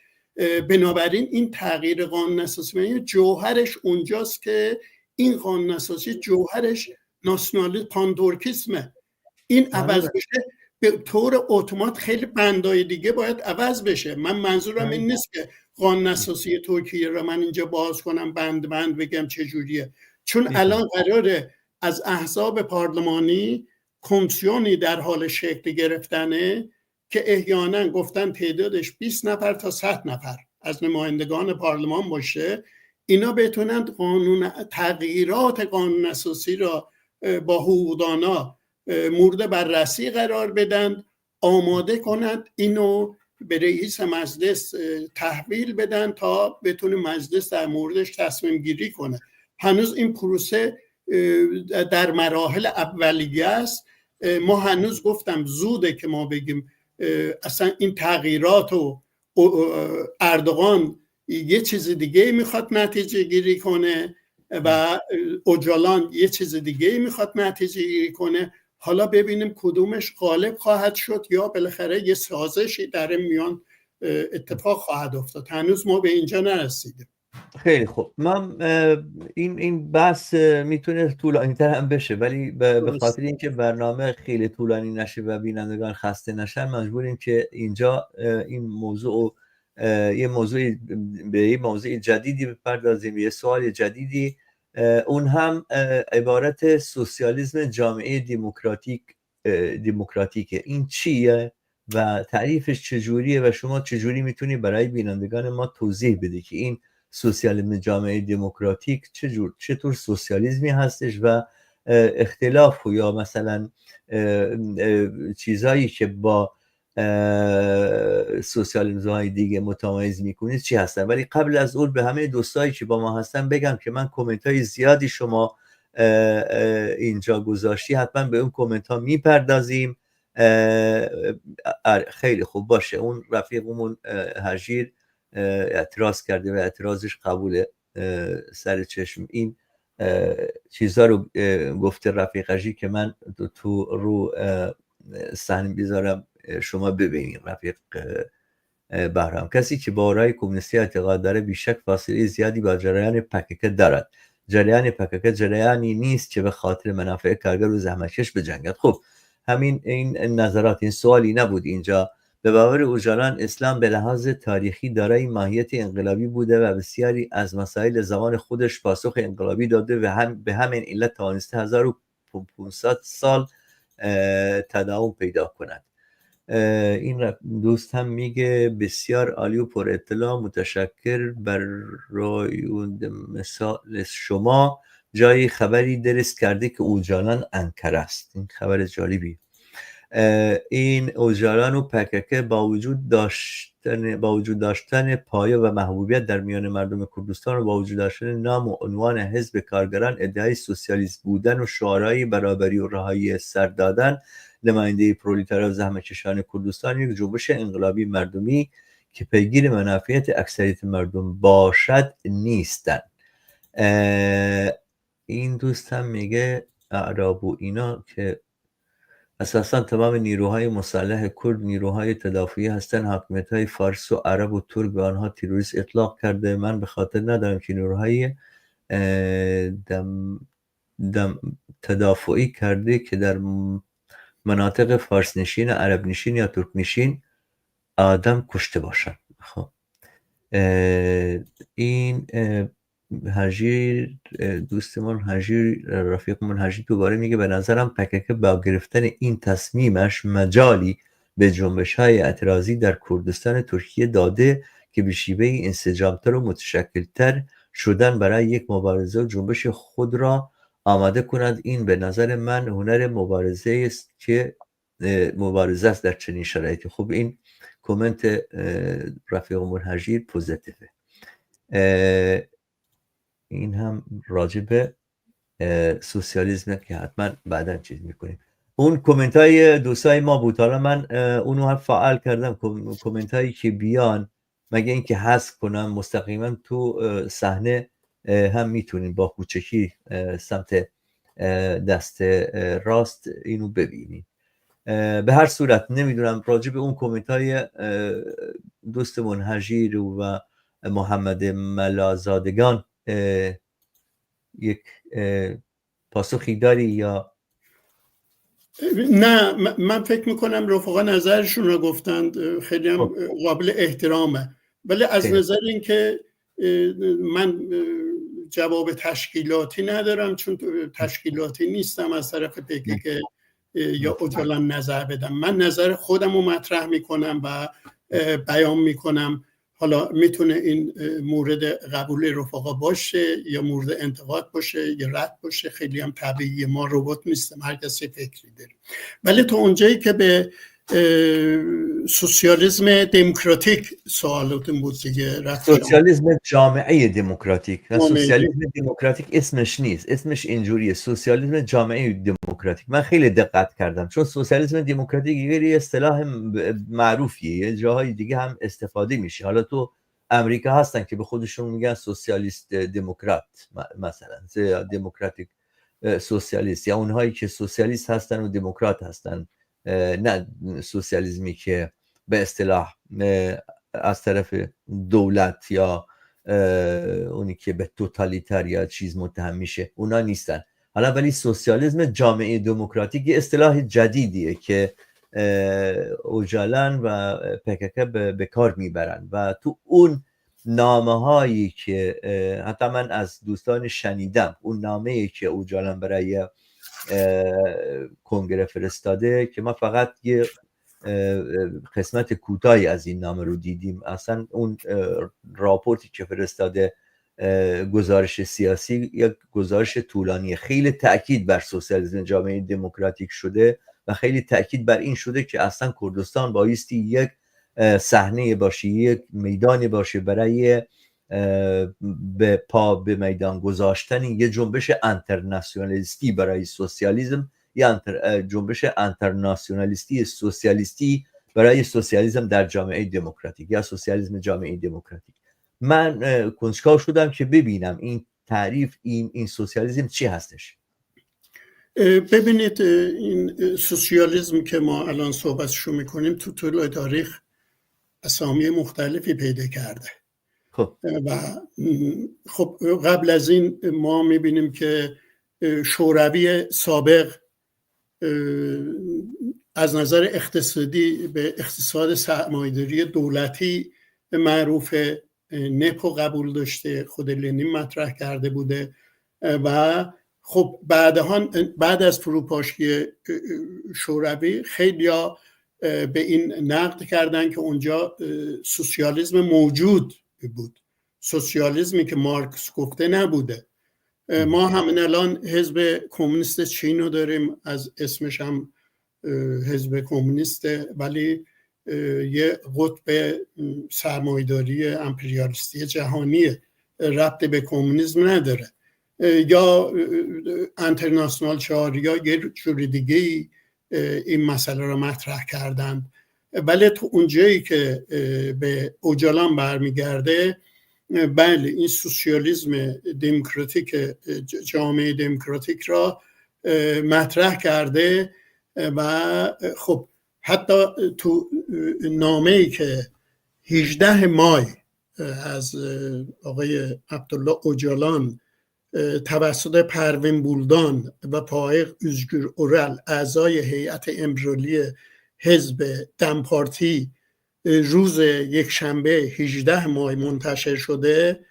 بنابراین این تغییر قانون اساسی جوهرش اونجاست که این قانون اساسی جوهرش ناسیونالیسم، پانتورکیسمه. این عوض بشه به طور اتومات خیلی بندای دیگه باید عوض بشه. من منظورم این نیست که قانون اساسی ترکیه را من اینجا باز کنم بند بگم چجوریه، چون الان قراره از احزاب پارلمانی کمیسیونی در حال شکل گرفتنه که احیانا گفتن تعدادش 20 نفر تا 100 نفر از نمایندگان پارلمان باشه. اینا بتونن تغییرات قانون اساسی را با حقوقدانا مورد بررسی قرار بدن، آماده کنند، اینو به رئیس مجلس تحویل بدن تا بتونه مجلس در موردش تصمیم گیری کنه. هنوز این پروسه در مراحل اولیه است. ما هنوز گفتم زوده که ما بگیم اصلا این تغییرات و اردوغان یه چیز دیگه میخواد نتیجه گیری کنه و اوجالان یه چیز دیگه میخواد نتیجه گیری کنه. حالا ببینیم کدومش غالب خواهد شد یا بالاخره یه سازشی در میان اتفاق خواهد افتاد. هنوز ما به اینجا نرسیدیم. خیلی خوب. من این بحث میتونه طولانی‌تر هم بشه، ولی به خاطر اینکه برنامه خیلی طولانی نشه و بینندگان خسته نشن مجبوریم که اینجا این موضوع یه موضوع جدیدی بپردازیم، یه سوال جدیدی، اون هم عبارت سوسیالیسم جامعه دموکراتیکه. این چیه و تعریفش چجوریه و شما چجوری میتونی برای بینندگان ما توضیح بدی که این سوسیالیسم جامعه دموکراتیک چطور سوسیالیسمی هستش و اختلاف یا مثلا چیزایی که با سوسیالیسم های دیگه متمایز میکنید چی هستن. ولی قبل از اون به همه دوستایی که با ما هستن بگم که من کامنت های زیادی شما اینجا گذاشتی، حتما به اون کامنت ها میپردازیم. خیلی خوب باشه. اون رفیقمون هجیر اعتراض کرده و اعتراضش قبوله، سر چشم. این چیزها رو گفته رفیق هجیر که من تو رو صحنه بیذارم شما ببینید. رفیق بهرام کسی که با رای کمونیستی اعتقاد داره بیشک فاصله زیادی با جریان پکک دارد. جریان پکک جریانی نیست که به خاطر منافع کارگر و زحمتکش بجنگد. خب همین این نظرات، این سوالی نبود اینجا به باور اوجالان اسلام به لحاظ تاریخی دارای ماهیت انقلابی بوده و بسیاری از مسائل زمان خودش پاسخ انقلابی داده و به همین علت توانسته 1500 سال تداوم پیدا کند. این دوست هم میگه بسیار عالی و پر اطلاع، متشکر برای مثال شما. جای خبری درست کرده که اوجالان انکر است. این خبر جالبی. این اوجالان و پککه با وجود داشتن پایه و محبوبیت در میان مردم کردستان و با وجود داشتن نام و عنوان حزب کارگران، ادعای سوسیالیست بودن و شعارهای برابری و رهایی سر دادن، نماینده پرولتاریا و زحمتکشان کردستان یک جنبش انقلابی مردمی که پیگیر منافعیت اکثریت مردم باشد نیستند. این دوست هم میگه اعراب و اینا که اساسا تمام نیروهای مسلح کرد نیروهای تدافعی هستند. حاکمیت‌های فارس و عرب و ترک به آنها تروریست اطلاق کرده. من به خاطر ندارم که نیروهای تدافعی کرده که در مناطق فارس نشین، عرب نشین یا ترک نشین آدم کشته باشند. خب این هجیر دوستمون هجیر رفیقمون هجیر دوباره میگه به نظرم پککه با گرفتن این تصمیمش مجالی به جنبش‌های اعتراضی در کردستان ترکیه داده که به شیوه انسجام‌تر و متشکل‌تر شدن برای یک مبارزه و جنبش خود را آماده کند. این به نظر من هنر مبارزه است که مبارزه است در چنین شرایطی. خب این کامنت رفیقمون هجیر پوزیتیوه. این هم راجب سوسیالیسم که حتما بعدا چیز میکنیم. اون کامنت های دوستای ما بود، حالا من اونو هم فعال کردم. کامنت هایی که بیان مگه اینکه حذف کنم مستقیما تو صحنه هم میتونین با کوچکی سمت دست راست اینو ببینید. به هر صورت نمیدونم راجب اون کامنت های دوستمون هجیر و محمد ملازادگان یک پاسخی داری یا نه؟ من فکر میکنم رفقا نظرشون رو گفتند، خیلی هم قابل احترامه، ولی از نظر اینکه من جواب تشکیلاتی ندارم چون تشکیلاتی نیستم از طرف PKK یا اوجالان نظر بدم. من نظر خودم رو مطرح میکنم و بیان میکنم. حالا میتونه این مورد قبول رفقا باشه یا مورد انتقاد باشه یا رد باشه، خیلی هم طبیعیه، ما ربات نیستیم، هر کسی فکری داریم. ولی تا اونجایی که به سوسیالیسم دموکراتیک سوالاتون بود دیگه، سوسیالیسم جامعه دموکراتیک. سوسیالیسم دموکراتیک اسمش نیست، اسمش اینجوریه، سوسیالیسم جامعه دموکراتیک. من خیلی دقت کردم چون سوسیالیسم دموکراتیک یه اصطلاح معروفیه، یه جاهای دیگه هم استفاده میشه. حالا تو امریکا هستن که به خودشون میگن سوسیالیست دموکرات، مثلا دموکراتیک سوسیالیست، یا اونهایی که سوسیالیست هستن و دموکرات هستن، نه سوسیالیسمی که به اصطلاح از طرف دولت یا اونی که به توتالیتر یا چیز متهم میشه، اونا نیستن. حالا ولی سوسیالیسم جامعه دموکراتیک یه اصطلاح جدیدیه که اوجالان و PKK به کار میبرن و تو اون نامه هایی که حتی من از دوستان شنیدم، اون نامه‌ای که اوجالان برای کنگره فرستاده که ما فقط یه قسمت کوتاهی از این نامه رو دیدیم، اصلا اون راپورتی که فرستاده گزارش سیاسی یک گزارش طولانی، خیلی تأکید بر سوسیالیسم جامعه دموکراتیک شده و خیلی تأکید بر این شده که اصلا کردستان بایستی یک صحنه باشه، یک میدانی باشه برای به میدان گذاشتن یه جنبش انترناسیونالیستی برای سوسیالیسم، یا جنبش انترناسیونالیستی سوسیالیستی برای سوسیالیسم در جامعه دموکراتیک یا سوسیالیسم جامعه دموکراتیک. من کنجکاو شدم که ببینم این تعریف این سوسیالیسم چی هستش. ببینید این سوسیالیسم که ما الان صحبتشو میکنیم تو طول تاریخ اسامی مختلفی پیدا کرده. خب و خب قبل از این ما میبینیم که شوروی سابق از نظر اقتصادی به اقتصاد سرمایه‌داری دولتی معروف نپو قبول داشته، خود لنین مطرح کرده بوده و خب بعد از فروپاشی شوروی خیلیا به این نقد کردن که اونجا سوسیالیسم موجود بود، سوسیالیسمی که مارکس گفته نبوده. ما همین الان حزب کمونیست چین رو داریم، از اسمش هم حزب کمونیسته، ولی یه قطب سرمایه‌داری امپریالیستی جهانیه، ربط به کمونیسم نداره. یا انترناسیونال چهاریا یه جور دیگه این مسئله رو مطرح کردن. ولی تو اونجایی که به اوجالان برمیگرده، بله این سوسیالیسم دموکراتیک، جامعه دموکراتیک را مطرح کرده و خب حتی تو نامه‌ای که 18 مای از آقای عبدالله اوجالان توسط پروین بولدان و پایق özgür اورال اعضای هیئت امرالی حزب دم پارتی روز یکشنبه 18 مای منتشر شده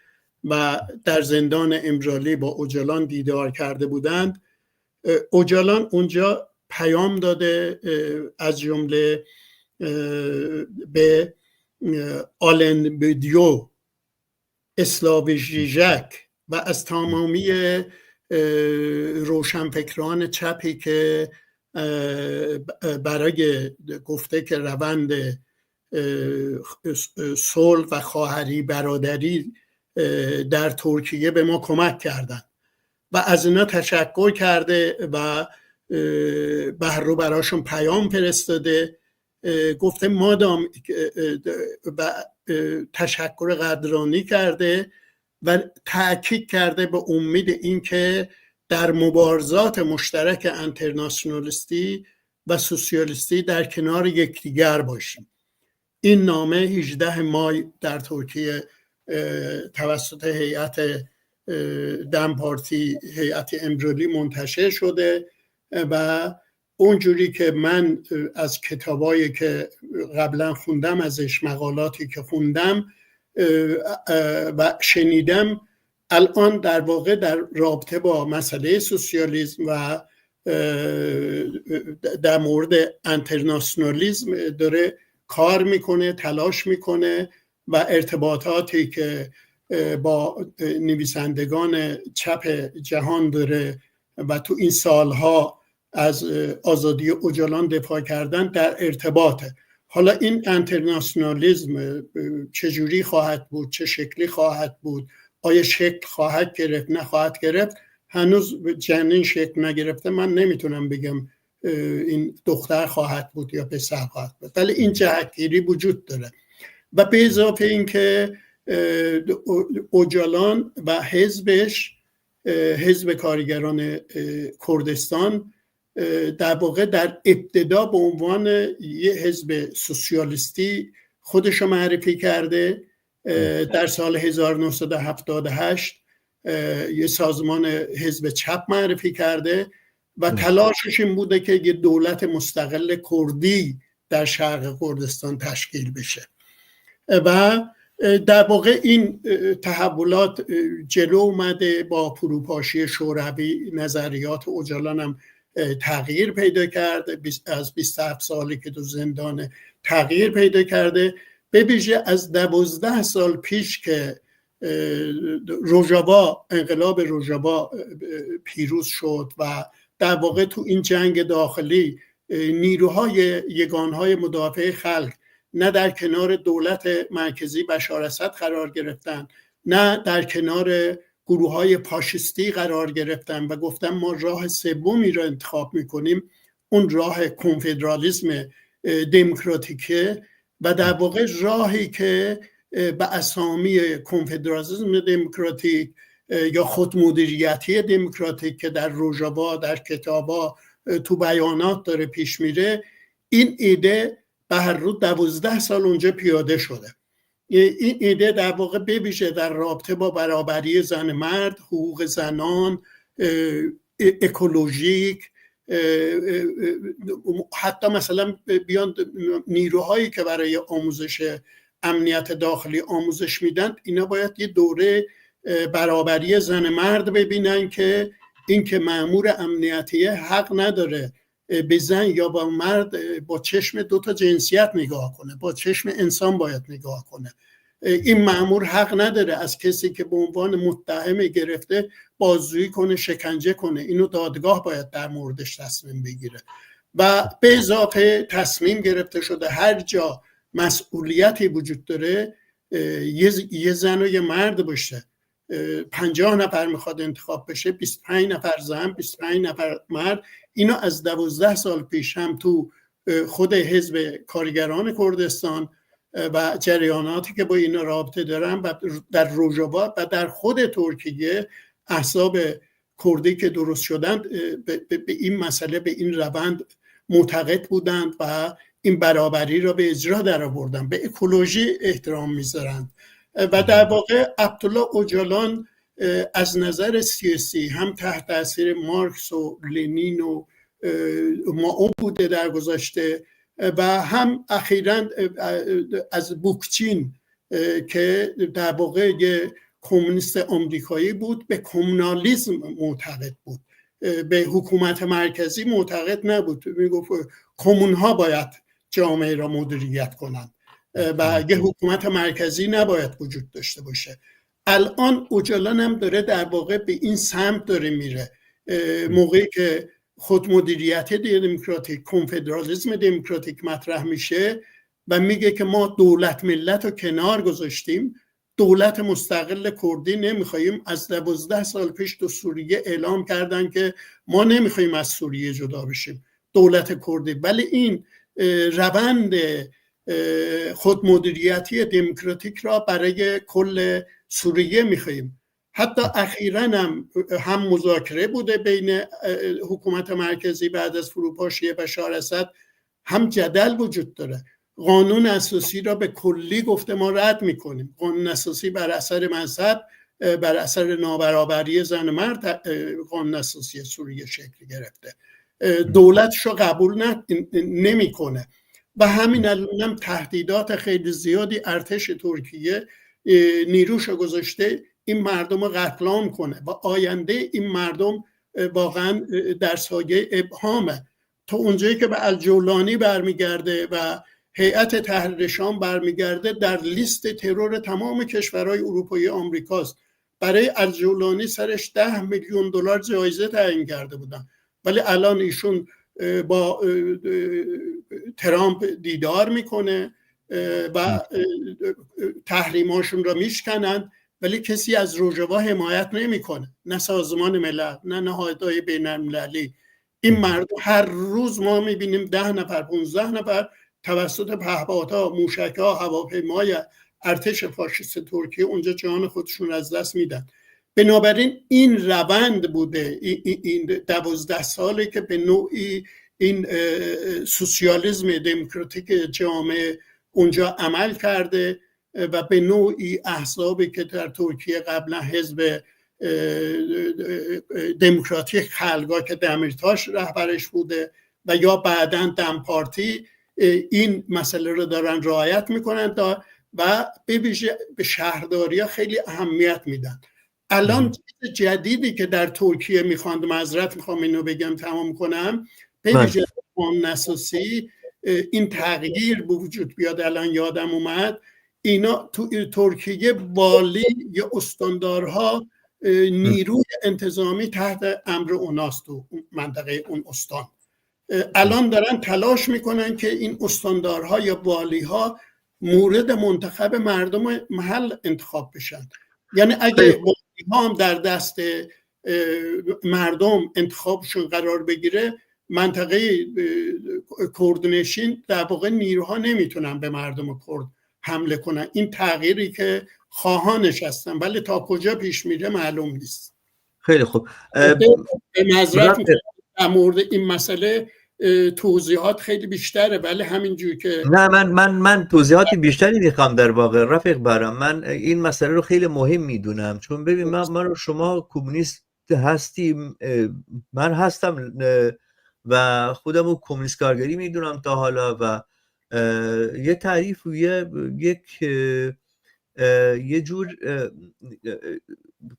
و در زندان امرالی با اوجالان دیدار کرده بودند. اوجالان اونجا پیام داده، از جمله به آلن بدیو، اسلاوی ژیژک و از تمامی روشنفکران چپی که برای گفته که روند صلح و خواهری برادری در ترکیه به ما کمک کردند و از اینا تشکر کرده و رو براشون پیام فرستاده، گفته مادام تشکر قدرانی کرده و تأکید کرده به امید اینکه در مبارزات مشترک انترناسیونالیستی و سوسیالیستی در کنار یکدیگر باشیم. این نامه 18 مای در ترکیه توسط هیئت دم پارتی، هیئت امرالی منتشر شده و اونجوری که من از کتابایی که قبلا خوندم، ازش مقالاتی که خوندم و شنیدم، الان در واقع در رابطه با مسئله سوسیالیسم و در مورد انترناسیونالیسم داره کار میکنه، تلاش میکنه و ارتباطاتی که با نویسندگان چپ جهان داره و تو این سالها از آزادی اوجالان دفاع کردن در ارتباطه. حالا این انترناسیونالیسم چجوری خواهد بود، چه شکلی خواهد بود، آیا شکل خواهد گرفت نخواهد گرفت، هنوز جنین شکل نگرفته. من نمیتونم بگم این دختر خواهد بود یا پسر خواهد بود، ولی این جهتگیری وجود داره. و به اضافه این که اوجالان و حزبش، حزب کارگران کردستان، در واقع در ابتدا به عنوان یه حزب سوسیالیستی خودشو معرفی کرده. در سال 1978 یه سازمان حزب چپ معرفی کرده و تلاشش این بوده که یه دولت مستقل کردی در شرق کردستان تشکیل بشه و در واقع این تحولات جلو اومده. با فروپاشی شوروی نظریات اوجالان هم تغییر پیدا کرده، از 27 سالی که تو زندان تغییر پیدا کرده، به ویژه از 12 سال پیش که روژاوا، انقلاب روژاوا پیروز شد و در واقع تو این جنگ داخلی نیروهای یگانهای مدافع خلق نه در کنار دولت مرکزی بشار اسد قرار گرفتن، نه در کنار گروه‌های فاشیستی قرار گرفتن و گفتن ما راه سومی را انتخاب میکنیم، اون راه کنفدرالیسم دموکراتیکه و در واقع راهی که به اسامی کنفدرالیسم دموکراتیک یا خودمدیریتی دموکراتیک که در روژاوا، در کتابا، تو بیانات داره پیش میره، این ایده به هر رو 12 سال اونجا پیاده شده. این ایده در واقع بویژه در رابطه با برابری زن مرد، حقوق زنان، اکولوژیک حتی مثلا بیان نیروهایی که برای آموزش امنیت داخلی آموزش میدن، اینا باید یه دوره برابری زن مرد ببینن که این که مأمور امنیتی حق نداره به زن یا با مرد با چشم دوتا جنسیت نگاه کنه، با چشم انسان باید نگاه کنه. این مأمور حق نداره از کسی که به عنوان متهم گرفته بازجویی کنه، شکنجه کنه. اینو دادگاه باید در موردش تصمیم بگیره. و به اضافه تصمیم گرفته شده هر جا مسئولیتی وجود داره یه زن و یه مرد باشه. 50 نفر میخواد انتخاب بشه، 25 نفر زن، 25 نفر مرد. اینا از 12 سال پیش هم تو خود حزب کارگران کردستان و جریاناتی که با اینا رابطه دارن و در روژاوا و در خود ترکیه احزاب کردی که درست شدند به این مسئله، به این روند معتقد بودند و این برابری را به اجرا در آوردن، به اکولوژی احترام میذارند. و در واقع عبدالله اوجالان از نظر سیاسی هم تحت تاثیر مارکس و لنین و مائو بوده در گذشته و هم اخیراً از بوکچین که در واقع یه کمونیست آمریکایی بود به کمونالیسم معتقد بود، به حکومت مرکزی معتقد نبود. میگفت کمونها باید جامعه را مدیریت کنند و یه حکومت مرکزی نباید وجود داشته باشه. الان اوجالان هم داره در واقع به این سمت داره میره. موقعی که خودمدیریت دموکراتیک، کنفدرالیسم دموکراتیک مطرح میشه و میگه که ما دولت ملت رو کنار گذاشتیم، دولت مستقل کردی نمیخوایم. از 12 سال پیش تو سوریه اعلام کردن که ما نمیخوایم از سوریه جدا بشیم، دولت کردی. ولی این روند خودمدیریتی دموکراتیک را برای کل سوریه میخوایم. حتی اخیراً هم مذاکره بوده بین حکومت مرکزی بعد از فروپاشی بشار اسد، هم جدل وجود داره. قانون اساسی را به کلی گفته ما رد میکنیم. قانون اساسی بر اثر مذهب، بر اثر نابرابری زن مرد قانون اساسی سوریه شکل گرفته. دولتشو قبول نمیکنه و همین الانم تهدیدات خیلی زیادی ارتش ترکیه نیروشو گذاشته این مردم رو قتل عام کنه و آینده این مردم واقعا در سایه ابهامه. تا اونجایی که به الجولانی برمیگرده و هیئت تحریر شام برمیگرده، در لیست ترور تمام کشورهای اروپایی آمریکاست. برای الجولانی سرش 10 میلیون دلار جایزه تعیین کرده بودن، ولی الان ایشون با ترامپ دیدار میکنه و تحریماشون را میشکنن، ولی کسی از روژاوا حمایت نمیکنه، نه سازمان ملل نه نهادهای بین المللی. این مردم هر روز ما میبینیم 10 نفر 15 نفر توسط پهپادها، موشک‌ها، هواپیمای ارتش فاشیست ترکیه اونجا جان خودشون از دست میدن. بنابراین این روند بوده این 12 ساله که به نوعی این سوسیالیسم دموکراتیک جامعه اونجا عمل کرده و به نوعی احزابی که در ترکیه قبلا حزب دموکراتیک خلقا که دمیرتاش رهبرش بوده و یا بعداً دم پارتی این مسئله رو دارن رعایت میکنن و به ویژه به شهرداری ها خیلی اهمیت میدن. الان چیز جدیدی که در ترکیه میخوان، معذرت میخوام اینو بگم تمام کنم، به ویژه قانون اساسی این تغییر به وجود بیاد. الان یادم اومد اینا تو ترکیه والی یا استاندارها نیروی انتظامی تحت امر اوناست تو منطقه اون استان. الان دارن تلاش میکنن که این استاندارها یا والیها مورد منتخب مردم محل انتخاب بشن. یعنی اگه والیها هم در دست مردم انتخابشون قرار بگیره، منطقه کردنشین در واقع نیروها نمیتونن به مردم کرد حمله کنن. این تغییری که خواهانش هستن، ولی تا کجا پیش میره معلوم نیست. خیلی خوب. به معذرت میخوام در مورد این مسئله توضیحات خیلی بیشتره، ولی همینجور که نه من توضیحاتی بیشتری میخوام در واقع رفیق برام. من این مسئله رو خیلی مهم میدونم، چون ببین من و شما کمونیست هستیم، من هستم و خودم رو کمونیست کارگری میدونم تا حالا و یه تعریف و یه جور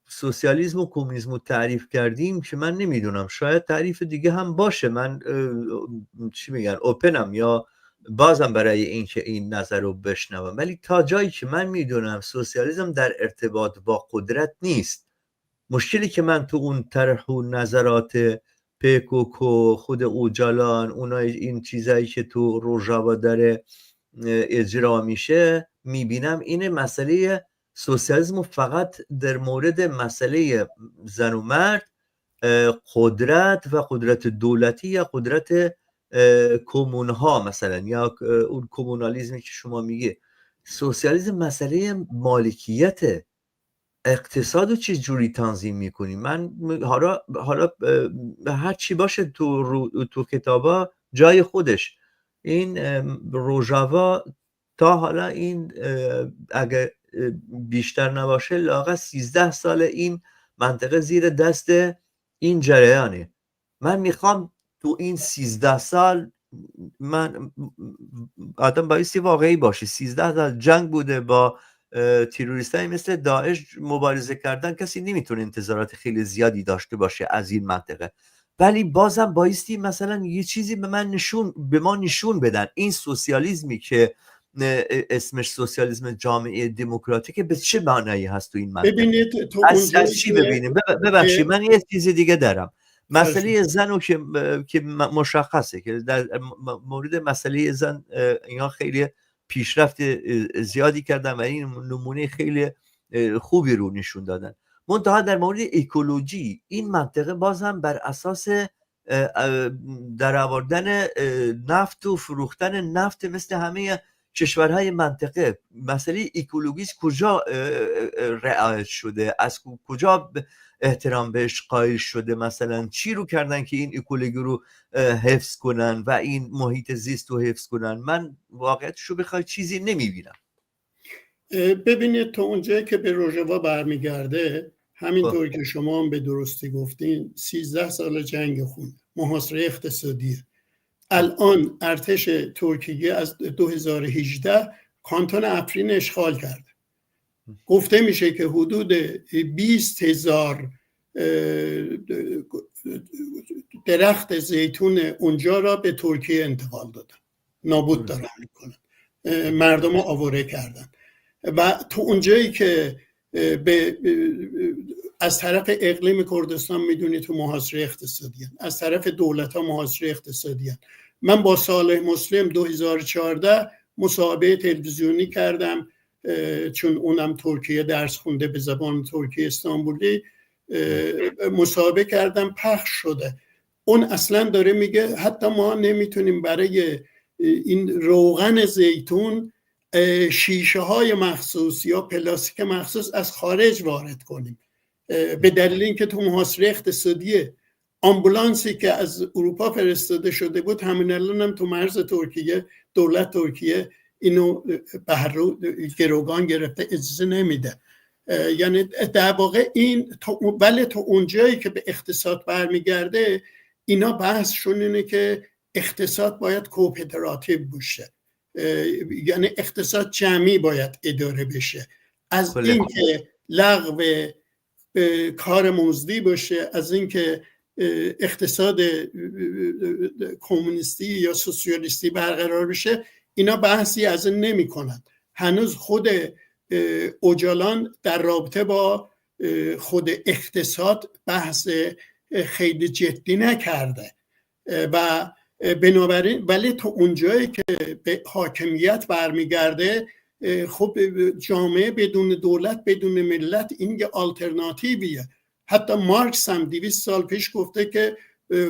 سوسیالیسم و کمونیسم رو تعریف کردیم که من نمیدونم، شاید تعریف دیگه هم باشه. من چی میگن اوپنم یا بازم برای این که این نظر رو بشنوم، ولی تا جایی که من میدونم سوسیالیسم در ارتباط با قدرت نیست. مشکلی که من تو اون طرح و نظرات پیکوکو، خود اوجالان، اونای این چیزایی که تو روژاوا داره اجرا میشه میبینم، این مسئله سوسیالیسم فقط در مورد مسئله زن و مرد، قدرت و قدرت دولتی یا قدرت کمون ها مثلا، یا اون کمونالیزمی که شما میگه. سوسیالیسم مسئله مالکیت، اقتصاد رو چه جوری تنظیم میکنی. من حالا هر چی باشه تو کتابا جای خودش، این روژاوا تا حالا این اگه بیشتر نباشه لااقل 13 سال این منطقه زیر دست این جریانه. من میخوام تو این 13 سال من آدم بایستی واقعی باشه. 13 سال جنگ بوده با تروریستایی مثل داعش مبارزه کردن، کسی نمیتونه انتظارات خیلی زیادی داشته باشه از این منطقه، ولی بازم بایستی مثلا یه چیزی به ما نشون بدن. این سوسیالیسمی که اسمش سوسیالیسم جامعه دموکراتیکه به چه معنایی هست تو این منطقه؟ ببینید تو از چی ببینیم؟ ببخشید من یه چیز دیگه دارم. مسئله زن که مشخصه که در مورد مسئله زن اینا خیلی پیشرفت زیادی کردن و این نمونه خیلی خوبی رو نشون دادن. منتها در مورد اکولوژی این منطقه بازم بر اساس در آوردن نفت و فروختن نفت مثل همه کشورهای منطقه، مسئله اکولوژی کجا رعایت شده، از کجا احترام بهش قائل شده، مثلا چی رو کردن که این اکولوژی رو حفظ کنن و این محیط زیست رو حفظ کنن. من واقعیتشو بخوای چیزی نمیبینم. ببینید تا اونجایی که به روژاوا برمیگرده، همینطور که شما هم به درستی گفتین 13 سال جنگ خون، محاصره اقتصادیه. الان ارتش ترکیه از 2018 کانتون افرین اشغال کرده. گفته میشه که حدود 20,000 درخت زیتون اونجا را به ترکیه انتقال دادن، نابود دارن میکنن، مردم رو آواره کردن. و تو اونجایی که از طرف اقلیم کردستان میدونی تو محاصره اقتصادی هست، از طرف دولت ها محاصره اقتصادی هست. من با صالح مسلم 2014 مصاحبه تلویزیونی کردم، چون اونم ترکیه درس خونده به زبان ترکی استانبولی، مصاحبه کردم، پخش شده. اون اصلا داره میگه حتی ما نمیتونیم برای این روغن زیتون شیشه های مخصوص یا پلاستیک مخصوص از خارج وارد کنیم، به دلیل اینکه تو محاصره اقتصادیه. آمبولانسی که از اروپا فرستاده شده بود همین الان هم تو مرز ترکیه، دولت ترکیه اینو بهرو گروگان گرفته، اجازه نمیده. یعنی در واقع این ولی تو اونجایی که به اقتصاد برمیگرده، اینا بحثشون اینه که اقتصاد باید کوپراتیو باشه، یعنی اقتصاد جمعی باید اداره بشه، از اینکه لغو کار مزدی باشه، از اینکه اقتصاد کمونیستی یا سوسیالیستی برقرار بشه، اینا بحثی از این نمی کنن. هنوز خود اوجالان در رابطه با خود اقتصاد بحث خیلی جدی نکرده و بنابراین ولی تو اونجایی که به حاکمیت برمیگرده، خب جامعه بدون دولت بدون ملت این یه آلترناتیویه. حتی مارکس هم 200 سال پیش گفته که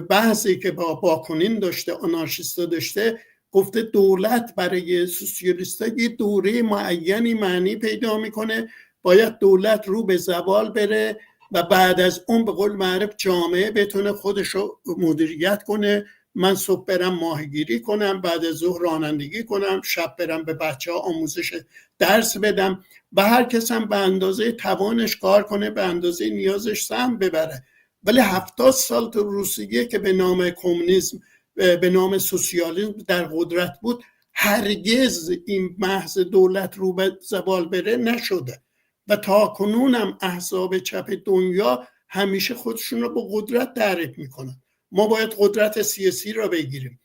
بحثی که با باکونین داشته، آنارشیستا داشته، گفته دولت برای سوسیالیستا یه دوره معینی معنی پیدا میکنه، باید دولت رو به زوال بره و بعد از اون به قول معروف جامعه بتونه خودش رو مدیریت کنه. من صبح برم ماهیگیری کنم، بعد از ظهر رانندگی کنم، شب برم به بچه ها آموزش درس بدم و هر کس هم به اندازه توانش کار کنه، به اندازه نیازش سهم ببره. ولی 70 سال تو روسیه که به نام کمونیسم به نام سوسیالیسم در قدرت بود هرگز این محض دولت رو به زوال بره نشده و تا کنونم احزاب چپ دنیا همیشه خودشون رو به قدرت تعریف میکنن. ما باید قدرت سیاسی را بگیریم.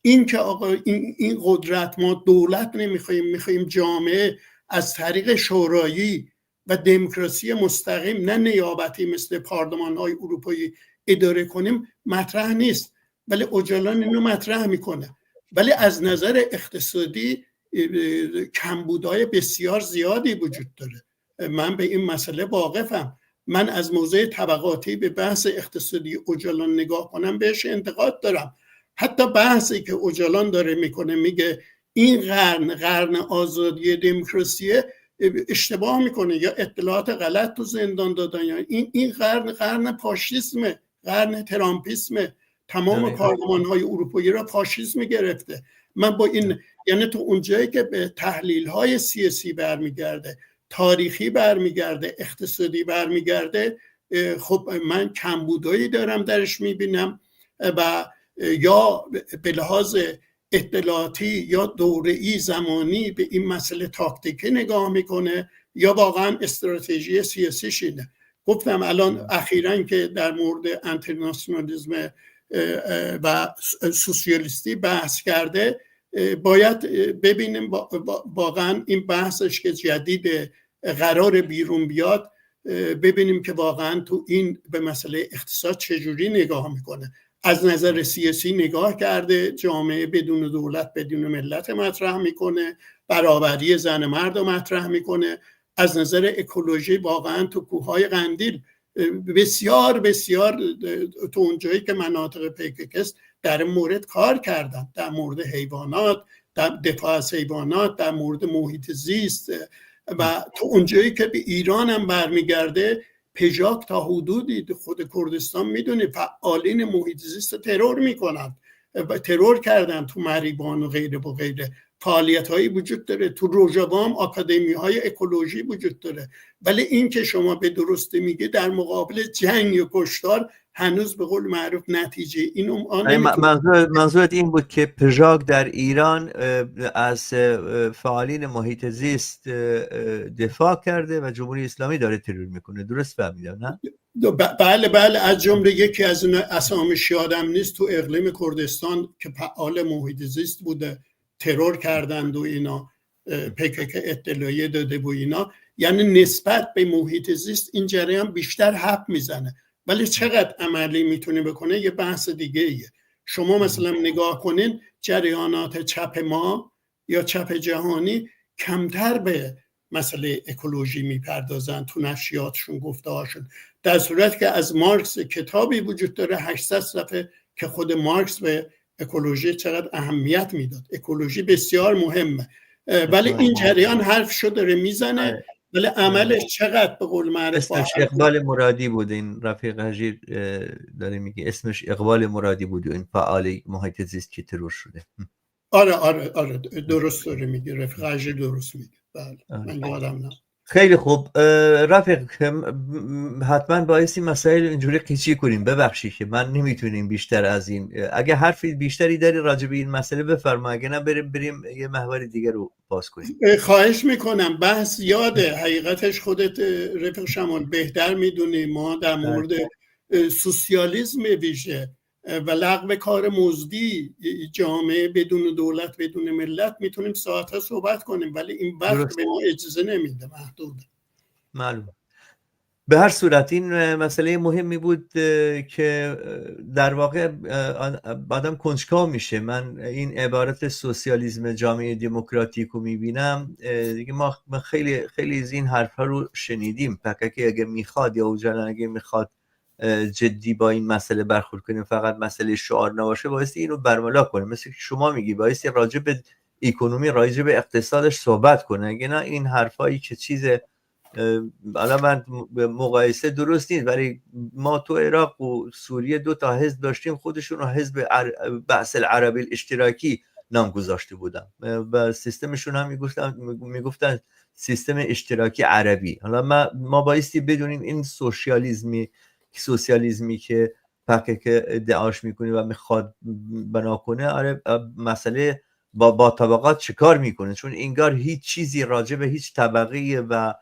این که آقا این قدرت، ما دولت نمیخوایم، میخوایم جامعه از طریق شورایی و دموکراسی مستقیم نه نیابتی مثل پارلمان‌های اروپایی اداره کنیم مطرح نیست، ولی اوجالان اینو مطرح میکنه. ولی از نظر اقتصادی کمبودهای بسیار زیادی وجود داره. من به این مسئله واقفم. من از موضع طبقاتی به بحث اقتصادی اوجالان نگاه کنم بهش انتقاد دارم. حتی بحثی که اوجالان داره میکنه، میگه این قرن آزادی دموکراسیه، اشتباه میکنه یا اطلاعات غلط تو زندان دادن، یا این قرن فاشیسمه، قرن ترامپیسمه. تمام پارلمان‌های اروپایی را فاشیسم گرفته. من با این، یعنی تو اونجایی که به تحلیل‌های سیاسی برمیگرده، تاریخی برمیگرده، اقتصادی برمیگرده، خب من کمبودایی دارم درش میبینم و یا به لحاظ اطلاعاتی یا دوره‌ای زمانی به این مسئله تاکتیکی نگاه میکنه یا واقعا استراتژی سیاسیش اینه. گفتم الان اخیراً که در مورد انترناسیونالیسم و سوسیالیستی بحث کرده، باید ببینیم واقعا این بحثش که جدید قرار بیرون بیاد، ببینیم که واقعا تو این به مسئله اقتصاد چجوری نگاه میکنه. از نظر سیاسی نگاه کرده، جامعه بدون دولت بدون ملت مطرح میکنه، برابری زن مرد مطرح میکنه. از نظر اکولوژی واقعا تو کوههای قندیل بسیار بسیار تو اونجایی که مناطق پیککس در مورد کار کردن، در مورد حیوانات، در دفاع از حیوانات، در مورد محیط زیست. و تو اونجایی که به ایران هم برمیگرده، پژاک تا حدودی خود کردستان میدونه فعالین محیط زیست ترور میکنن و ترور کردن تو مریبان و غیره و غیره. فعالیت هایی وجود داره تو روژاوام، آکادمی های اکولوژی وجود داره. ولی این که شما به درستی میگه در مقابل جنگ یا کشتار هنوز به قول معروف نتیجه اینو منظورت این بود که پژاک در ایران از فعالین محیط زیست دفاع کرده و جمهوری اسلامی داره ترور میکنه. درست فهمیدم نه؟ بله از جمله یکی از اون اسامیش یادم نیست، تو اقلیم کردستان که فعال محیط زیست بوده ترور کردند و اینا، PKK اطلاعیه داده و اینا. یعنی نسبت به محیط زیست این جریان بیشتر حرف میزنه، ولی چقدر عملی میتونه بکنه یه بحث دیگه ایه. شما مثلا نگاه کنین جریانات چپ ما یا چپ جهانی کمتر به مسئله اکولوژی میپردازن تو نشریاتشون، گفته هاشون، در صورت که از مارکس کتابی وجود داره 800 صفحه که خود مارکس به اکولوژی چقدر اهمیت میداد. اکولوژی بسیار مهمه، ولی این جریان حرفشو داره میزنه، ولی عملش چقدر به قول معروف. اسمش اقبال مرادی بود، این رفیق هجیر داره میگه اسمش اقبال مرادی بود، این فعال محیط زیست که ترور شده. آره درست داره میگه، رفیق هجیر درست میگه. بله من یادم نه. خیلی خوب رفیق، حتما باعث این مسائل اینجوری قیچی کنیم. ببخشید که من نمیتونیم بیشتر از این، اگه حرفی بیشتری داری راجع به این مسئله بفرما، اگه نه بریم یه محور دیگه رو باز کنیم. خواهش میکنم. بحث یاده حقیقتش خودت رفیق شمال بهتر میدونی. ما در مورد سوسیالیسم ویژه و لغو کار مزدی، جامعه بدون دولت بدون ملت میتونیم ساعتها صحبت کنیم، ولی این وقت به ما اجازه نمیده، محدوده. معلوم. به هر صورت این مسئله مهمی بود که در واقع آدم کنجکاو میشه. من این عبارت سوسیالیسم جامعه دموکراتیک رو میبینم دیگه. ما خیلی از این حرفا رو شنیدیم. PKK اگه میخواد یا اوجالان اگه میخواد جدی با این مسئله برخورد کنیم، فقط مسئله شعار نباشه، بایستی اینو برملا کنیم. مثل که شما میگی بایستی راجع به اکونومی، راجع به اقتصادش صحبت کنه. اگه نه این حرفایی که چیز الان من مقایسه درست نیست، ولی ما تو عراق و سوریه 2 تا حزب داشتیم، خودشون رو حزب بحث العربی الاشتراکی نام گذاشته بودن و سیستمشون هم میگفتن سیستم اشتراکی عربی. حالا ما بایستی بدونیم این سوشیالیسمی سوسیالیسمی که PKK ادعاش میکنه و میخواد بنا کنه، آره مسئله با طبقات چیکار میکنه، چون انگار هیچ چیزی راجع به هیچ طبقه و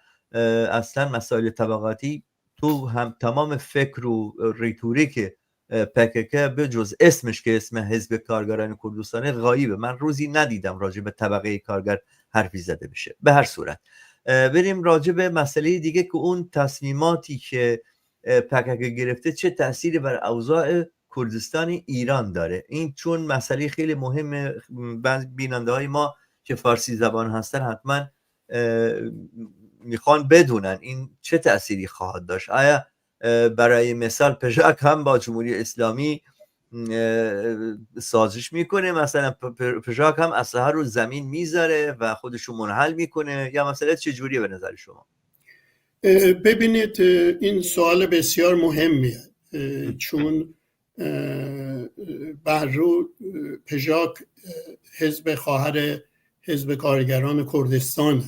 اصلا مسائل طبقاتی تو هم تمام فکر و ریتوریک PKK به جز اسمش که اسم حزب کارگران کردستان غایبه. من روزی ندیدم راجع به طبقه کارگر حرفی زده بشه. به هر صورت بریم راجع به مسئله دیگه که اون تصمیماتی که PKK گرفته چه تأثیری بر اوضاع کردستان ایران داره. این چون مسئله خیلی مهمه، بیننده های ما که فارسی زبان هستن حتما میخوان بدونن این چه تأثیری خواهد داشت. آیا برای مثال پژاک هم با جمهوری اسلامی سازش میکنه، مثلا پژاک هم اسلحه رو زمین میذاره و خودشو منحل میکنه، یا مسئله چجوریه به نظر شما؟ ببینید این سوال بسیار مهمیه، چون بهرو پژاک حزب خواهر حزب کارگران کردستان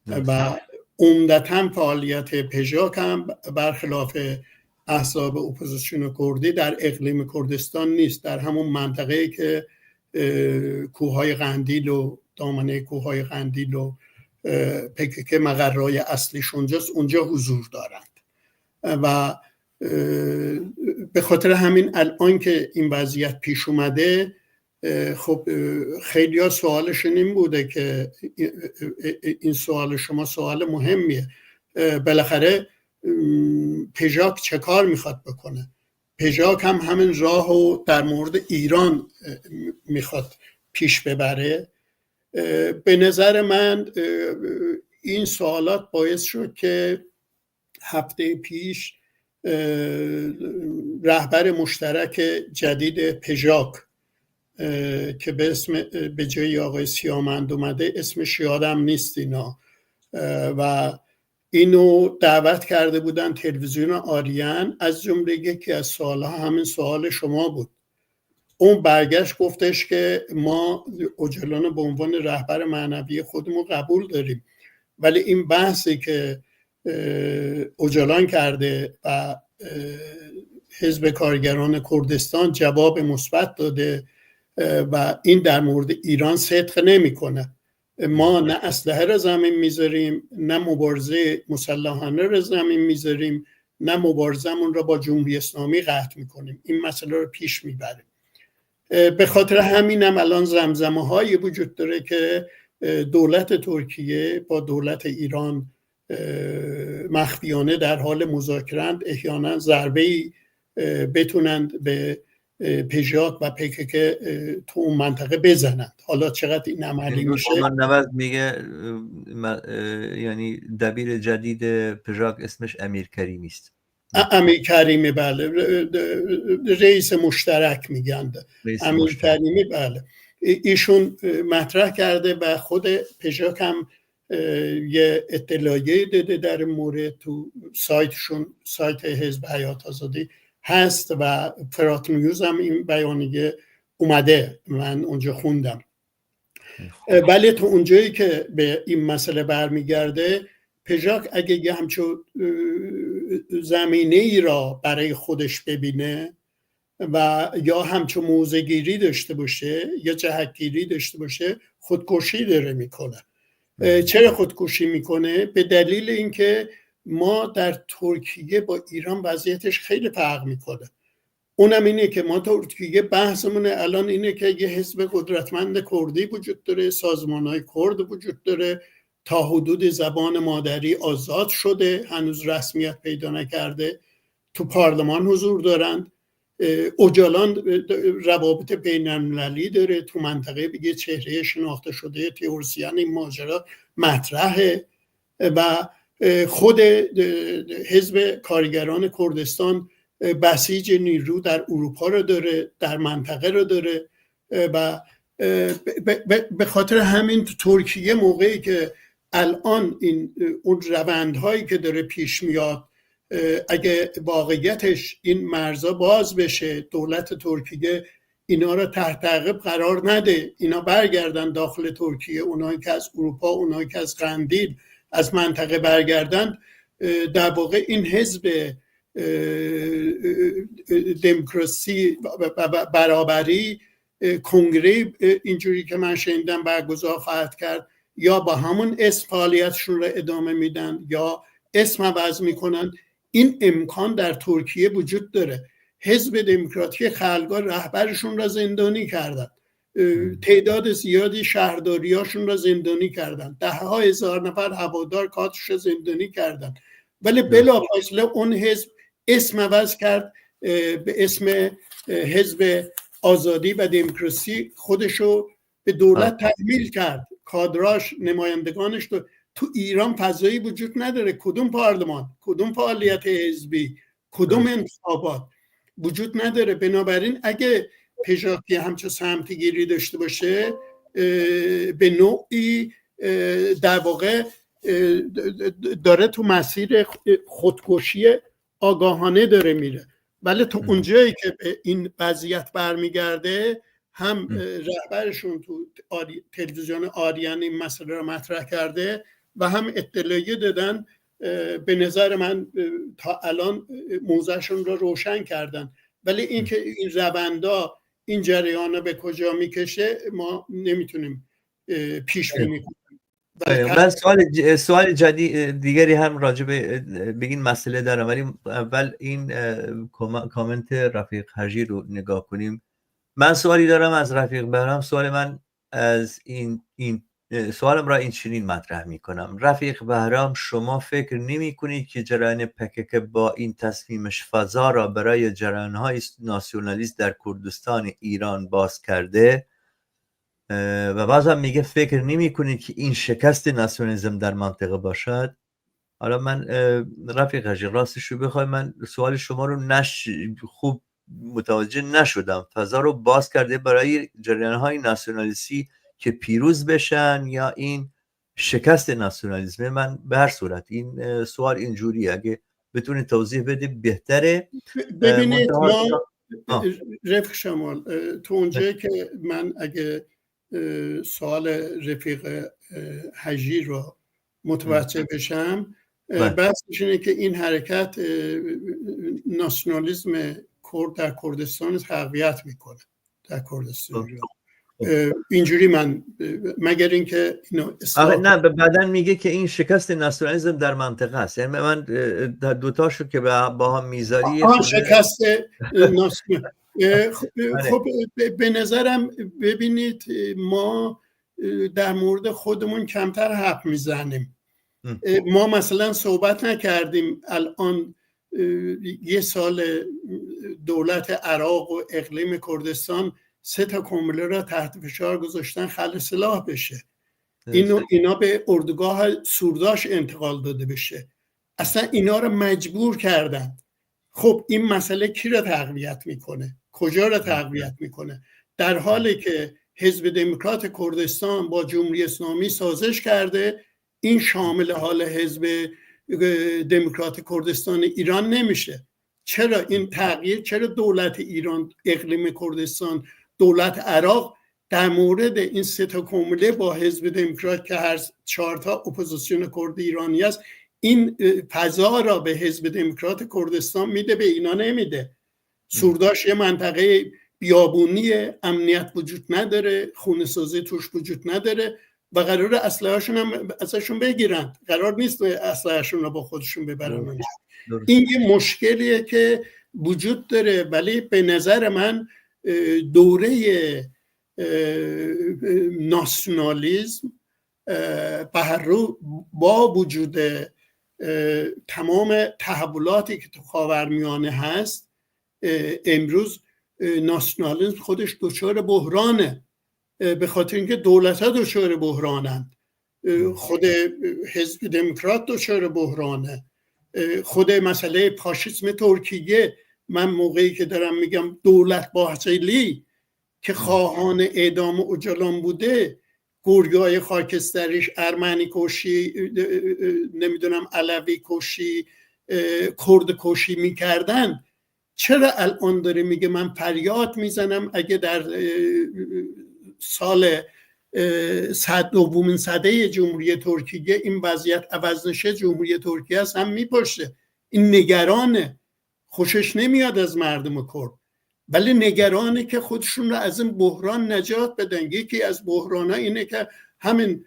و عمدتاً فعالیت پژاک هم برخلاف احزاب اپوزیسیون کردی در اقلیم کردستان نیست، در همون منطقه‌ای که کوههای قندیل و دامنه کوههای قندیل و PKK مقرهای اصلیش اونجاست، اونجا حضور دارند و به خاطر همین الان که این وضعیت پیش اومده، خب خیلی ها سوالشون این بوده که این سوال شما سوال مهمیه، بالاخره پژاک چه کار میخواد بکنه؟ پژاک هم همین راهو در مورد ایران میخواد پیش ببره. به نظر من این سوالات باعث شد که هفته پیش رهبر مشترک جدید پژاک که به جای آقای سیامند اومده، اسمش یادم نیست اینا، و اینو دعوت کرده بودن تلویزیون آریان، از جمله یکی از سوالها همین سوال شما بود. اون برگشت گفتش که ما اوجلان به عنوان رهبر معنوی خودمون قبول داریم، ولی این بحثی که اوجلان کرده و حزب کارگران کردستان جواب مثبت داده و این در مورد ایران صدق نمیکنه. ما نه اسلحه را زمین میذاریم، نه مبارزه مسلحانه را زمین میذاریم، نه مبارزمون را با جمهوری اسلامی قطع میکنیم. این مسئله رو پیش میبریم. به خاطر همینم الان زمزمه هایی وجود داره که دولت ترکیه با دولت ایران مخفیانه در حال مذاکره‌اند، احیانا ضربه‌ای بتونند به پژاک و PKK تو اون منطقه بزنند. حالا چقدر این عملی میشه؟ نوز میگه یعنی دبیر جدید پژاک اسمش امیر کریمی است. امیر کریمی، بله، رئیس مشترک میگن. امیر کریمی، بله، ایشون مطرح کرده و خود پژاک هم یه اطلاعیه داده در مورد، تو سایتشون، سایت حزب حیات آزادی هست و فرات نیوز هم این بیانیه اومده، من اونجا خوندم. ولی تو اونجایی که به این مسئله برمیگرده، پژاک اگه یه همچون زمینه ای را برای خودش ببینه و یا همچون موضع‌گیری داشته باشه یا جهتگیری داشته باشه، خودکشی داره میکنه. چرا خودکشی میکنه؟ به دلیل اینکه ما در ترکیه با ایران وضعیتش خیلی فرق میکنه. اونم اینه که ما ترکیه بحثمونه الان اینه که یه حزب قدرتمند کردی وجود داره، سازمان‌های کرد وجود داره، تا حدود زبان مادری آزاد شده، هنوز رسمیت پیدا نکرده، تو پارلمان حضور دارند، اوجالان روابط بین‌المللی داره، تو منطقه بگه چهره شناخته شده تئوریسین این ماجرا مطرحه و خود حزب کارگران کردستان بسیج نیرو در اروپا رو داره، در منطقه رو داره و به خاطر همین ترکیه موقعی که الان اون روندهایی که داره پیش میاد، اگه واقعیتش این مرزا باز بشه، دولت ترکیه اینا رو تحت تعقیب قرار نده، اینا برگردن داخل ترکیه، اونایی که از اروپا، اونایی که از قندیل، از منطقه برگردن، در واقع این حزب دموکراسی برابری، کنگره اینجوری که من شنیدم برگزار خواهد کرد، یا با همون اسم فعالیتشون رو ادامه میدن یا اسم عوض میکنن. این امکان در ترکیه وجود داره. حزب دموکراتیک خلق‌ها رهبرشون را زندانی کردن، تعداد زیادی شهرداریاشون را زندانی کردن، ده ها هزار نفر هوادار کارتش را زندانی کردن، ولی بلافاصله اون حزب اسم عوض کرد به اسم حزب آزادی و دموکراسی، خودشو به دولت تحمیل کرد، کادراش، نمایندگانش. تو ایران فضایی وجود نداره. کدوم پارلمان، کدوم فعالیت حزبی، کدوم انتخابات وجود نداره. بنابراین اگه پژاکی همچون سمتی گیری داشته باشه، به نوعی در واقع داره تو مسیر خودکشی آگاهانه داره میره. ولی تو اونجایی که به این وضعیت برمیگرده، هم رهبرشون تو تلویزیون آریان این مسئله رو مطرح کرده و هم اطلاعیه دادن. به نظر من تا الان موضعشون رو روشن کردن، ولی اینکه این روندا، این جریانا به کجا میکشه ما نمیتونیم پیش بینی کنیم. من سوال جدید دیگری هم راجع به این مسئله دارم، ولی اول این کامنت رفیق حجی رو نگاه کنیم. من سوالی دارم از رفیق بهرام. سوال من از این سوالم را این چنین مطرح می کنم: رفیق بهرام، شما فکر نمی کنید که جریان PKK با این تصمیمش فضا را برای جریان‌های ناسیونالیست در کردستان ایران باز کرده؟ و بازم میگه فکر نمی کنید که این شکست ناسیونالیسم در منطقه باشد؟ حالا من رفیق حجی، راستش رو بخوای من سوال شما رو خوب متوجه نشدم. فضا رو باز کرده برای جریان‌های ناسیونالیستی که پیروز بشن یا این شکست ناسیونالیسم؟ من به هر صورت این سوال اینجوری اگه بتونید توضیح بده بهتره. ببینید ما رفیق شمال، تو اونجایی که من اگه سوال رفیق حجی رو متوجه بشم، بحثش اینه که این حرکت ناسیونالیسم کرد در کردستان تقویت میکنه در کردستان. اینجوری من، مگر اینکه نه بعدن میگه که این شکست ناسیونالیسم در منطقه است. یعنی من دوتاشو که با هم میذاری شکست ناسیونالیسم. خب به نظرم ببینید ما در مورد خودمون کمتر حرف میزنیم. ما مثلا صحبت نکردیم الان یه سال دولت عراق و اقلیم کردستان 3 کمبله را تحت فشار گذاشتن خل سلاح بشه، اینا به اردوگاه سورداش انتقال داده بشه، اصلا اینا رو مجبور کردن. خب این مسئله کی را تقویت میکنه؟ کجا را تقویت میکنه؟ در حالی که حزب دموکرات کردستان با جمهوری اسلامی سازش کرده، این شامل حال حزب دموکرات کردستان ایران نمیشه. چرا این تغییر؟ چرا دولت ایران، اقلیم کردستان، دولت عراق در مورد این 3 کمبله با حزب دموکرات که هر 4 اپوزیسیون کرد ایرانی است، این فضا را به حزب دموکرات کردستان میده، به اینا نمیده؟ سورداش یه منطقه بیابونی، امنیت وجود نداره، خونه‌سازی توش وجود نداره و قرار اسلحه‌شون هم ازشون بگیرن، قرار نیست اسلحه‌شون رو با خودشون ببرن. این یه مشکلیه که وجود داره. ولی به نظر من دوره ناسیونالیسم با وجود تمام تحولاتی که تو خاورمیانه هست، امروز ناسیونالیسم خودش دچار بحرانه، به خاطر اینکه دولت‌ها دچار بحرانند، خود حزب دموکرات دچار بحرانه، خود مسئله فاشیسم ترکیه. من موقعی که دارم میگم دولت باحثلی که خواهان اعدام اوجلان بوده، گورگای خاکستریش، ارمنی کشی، نمیدونم علوی کشی، کرد کشی میکردن، چرا الان داره میگه من فریاد میزنم اگه در سال 102مین سده جمهوری ترکیه این وضعیت عوض نشه، جمهوری ترکیه است هم میپرسه. این نگرانه. خوشش نمیاد از مردم کرد، ولی نگرانه که خودشون رو از این بحران نجات بدن. یکی از بحران‌ها اینه که همین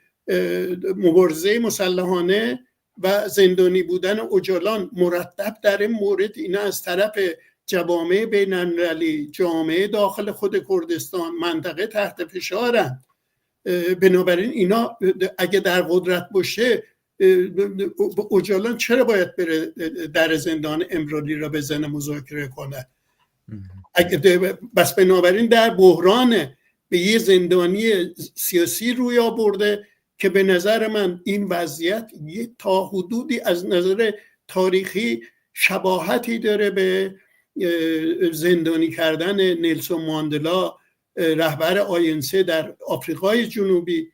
مبارزه مسلحانه و زندانی بودن اوجالان مرتب در این مورد اینا از طرف جوامع بین‌المللی، جامعه داخل خود کردستان، منطقه تحت فشارن. بنابراین اینا اگه در قدرت باشه، اوجالان چرا باید بره در زندان امرالی را بزنه مذاکره کنه؟ بس بنابراین در بحران به یه زندانی سیاسی روی آورده که به نظر من این وضعیت یه تا حدودی از نظر تاریخی شباهتی داره به زندانی کردن نلسون ماندلا، رهبر آینسه در آفریقای جنوبی،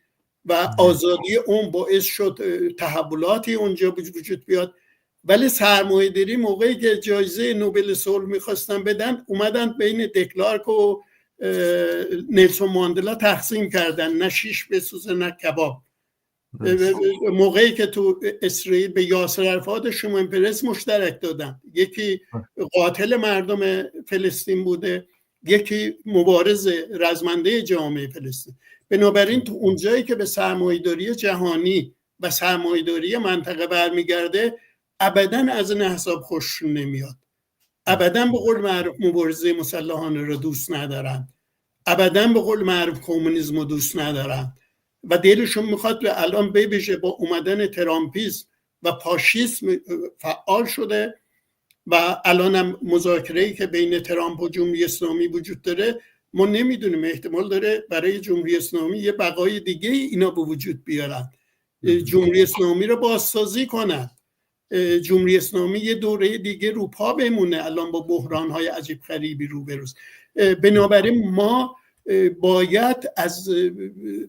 و آزادی اون باعث شد تحولاتی اونجا وجود بیاد. ولی سرمایه‌داری موقعی که جایزه نوبل صلح میخواستن بدن، اومدن بین دکلارک و نلسون ماندلا تقسیم کردن، نه شیش بسوزه نه کباب. موقعی که تو اسرائیل به یاسر عرفات شمون پرس مشترک دادن، یکی قاتل مردم فلسطین بوده، یکی مبارز رزمنده جامعه فلسطین. بنابراین تو اونجایی که به سرمایه‌داری جهانی و سرمایه‌داری منطقه برمیگرده، ابداً از این حساب خوششون نمیاد. ابداً به قول معروف مبارزه مسلحانه رو دوست ندارن. ابداً به قول معروف کمونیسم رو دوست ندارن و دلشون میخواد به الان ببیشه با اومدن ترامپیسم و پاشیسم فعال شده و الان هم مذاکره‌ای که بین ترامپ و جمهوری اسلامی وجود داره، ما نمیدونیم، احتمال داره برای جمهوری اسلامی یه بقای دیگه اینا به وجود بیارن، جمهوری اسلامی رو بازسازی کنن، جمهوری اسلامی یه دوره دیگه رو پا بمونه الان با بحران‌های عجیب غریبی روبروست. بنابراین ما باید از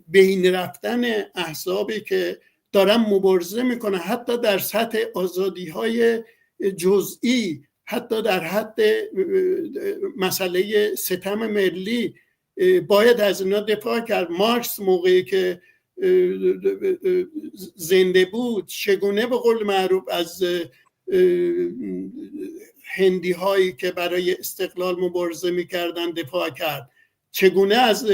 بین رفتن احزابی که دارن مبارزه میکنه، حتی در سطح آزادی‌های جزئی، حتی در حد مسئله ستم ملی، باید از اینا دفاع کرد. مارکس موقعی که زنده بود چگونه به قول معروف از هندی هایی که برای استقلال مبارزه میکردن دفاع کرد، چگونه از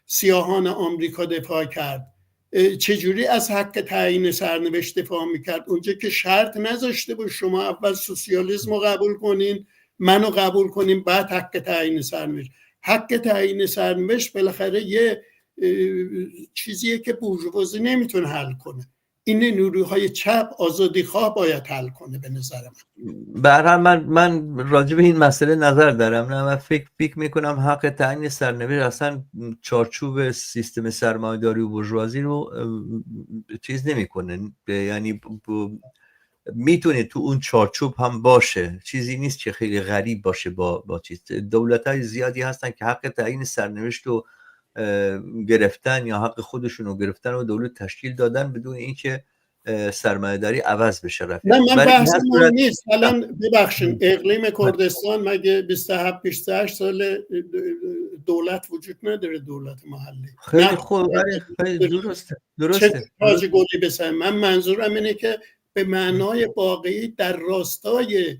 سیاهان آمریکا دفاع کرد، چجوری از حق تعیین سرنوشت دفاع میکرد، اونجا که شرط نذاشته بود شما اول سوسیالیسم رو قبول کنین، منو قبول کنین، بعد حق تعیین سرنوشت. حق تعیین سرنوشت بالاخره یه چیزیه که بورژوازی نمیتونه حل کنه، این نیروهای چپ آزادی خواه باید حل کنه به نظر من. به هر حال من راجع به این مسئله نظر دارم. نه، من فکر میکنم حق تعیین سرنوشت اصلا چارچوب سیستم سرمایه‌داری و بورژوازی رو چیز نمیکنه، یعنی میتونه تو اون چارچوب هم باشه، چیزی نیست که خیلی غریب باشه. با چیز دولت‌های زیادی هستن که حق تعیین سرنوشت رو گرفتن یا حق خودشون رو گرفتن و دولت تشکیل دادن بدون اینکه سرمایه‌داری عوض بشه. نه من بحث مهم نیست. الان ببخشید اقلیم کردستان مگه 27-28 سال دولت وجود نداره، دولت محلی؟ خیلی خوب، خیلی درسته. چه تاج گلی بسن. من منظورم اینه که به معنای واقعی در راستای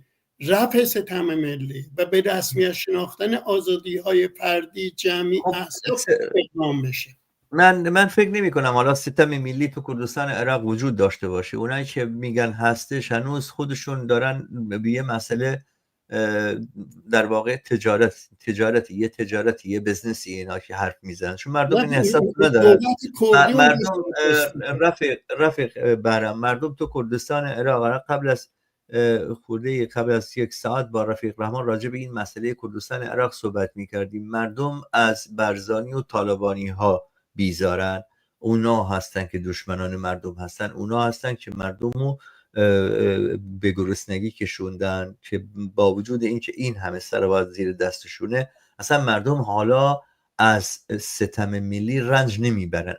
رفع ستم ملی و به رسمیت شناختن آزادی‌های فردی جمعی احزاب اقدام بشه. من فکر نمی کنم حالا ستم ملی تو کردستان عراق وجود داشته باشه. اونایی که میگن هستش هنوز خودشون دارن به یه مسئله در واقع تجارتی یه بزنسی اینا که حرف میزنن، چون مردم این احساس ندارن. مردم رفیق برم، مردم تو کردستان عراق قبل از 1 ساعت با رفیق رحمان راجع به این مسئله کردستان عراق صحبت میکردیم. مردم از برزانی و طالبانی ها بیزارن، اونا هستن که دشمنان مردم هستن، اونا هستن که مردم رو به گرسنگی کشوندن، که با وجود اینکه این همه ثروت زیر دستشونه اصلا مردم حالا از ستم ملی رنج نمیبرن،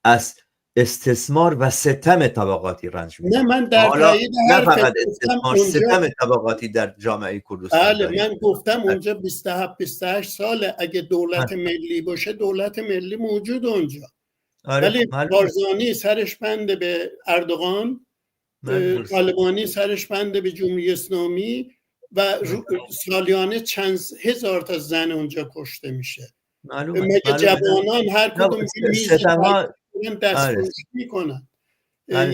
از استثمار و ستم طبقاتی رنج میبرن. نه من در تایید نه فقط استثمار، ستم طبقاتی در جامعه کردستان. بله من گفتم اونجا 27-28 ساله اگه دولت ملی باشه، دولت ملی موجود اونجا. ولی بارزانی سرش بنده به اردوغان، طالبانی سرش بنده به جمهوری اسلامی و سالیانه چند هزار تا زن اونجا کشته میشه. معلومه مگه جوانان هر کدوم میز ستم‌ها دستفروشی میکنن؟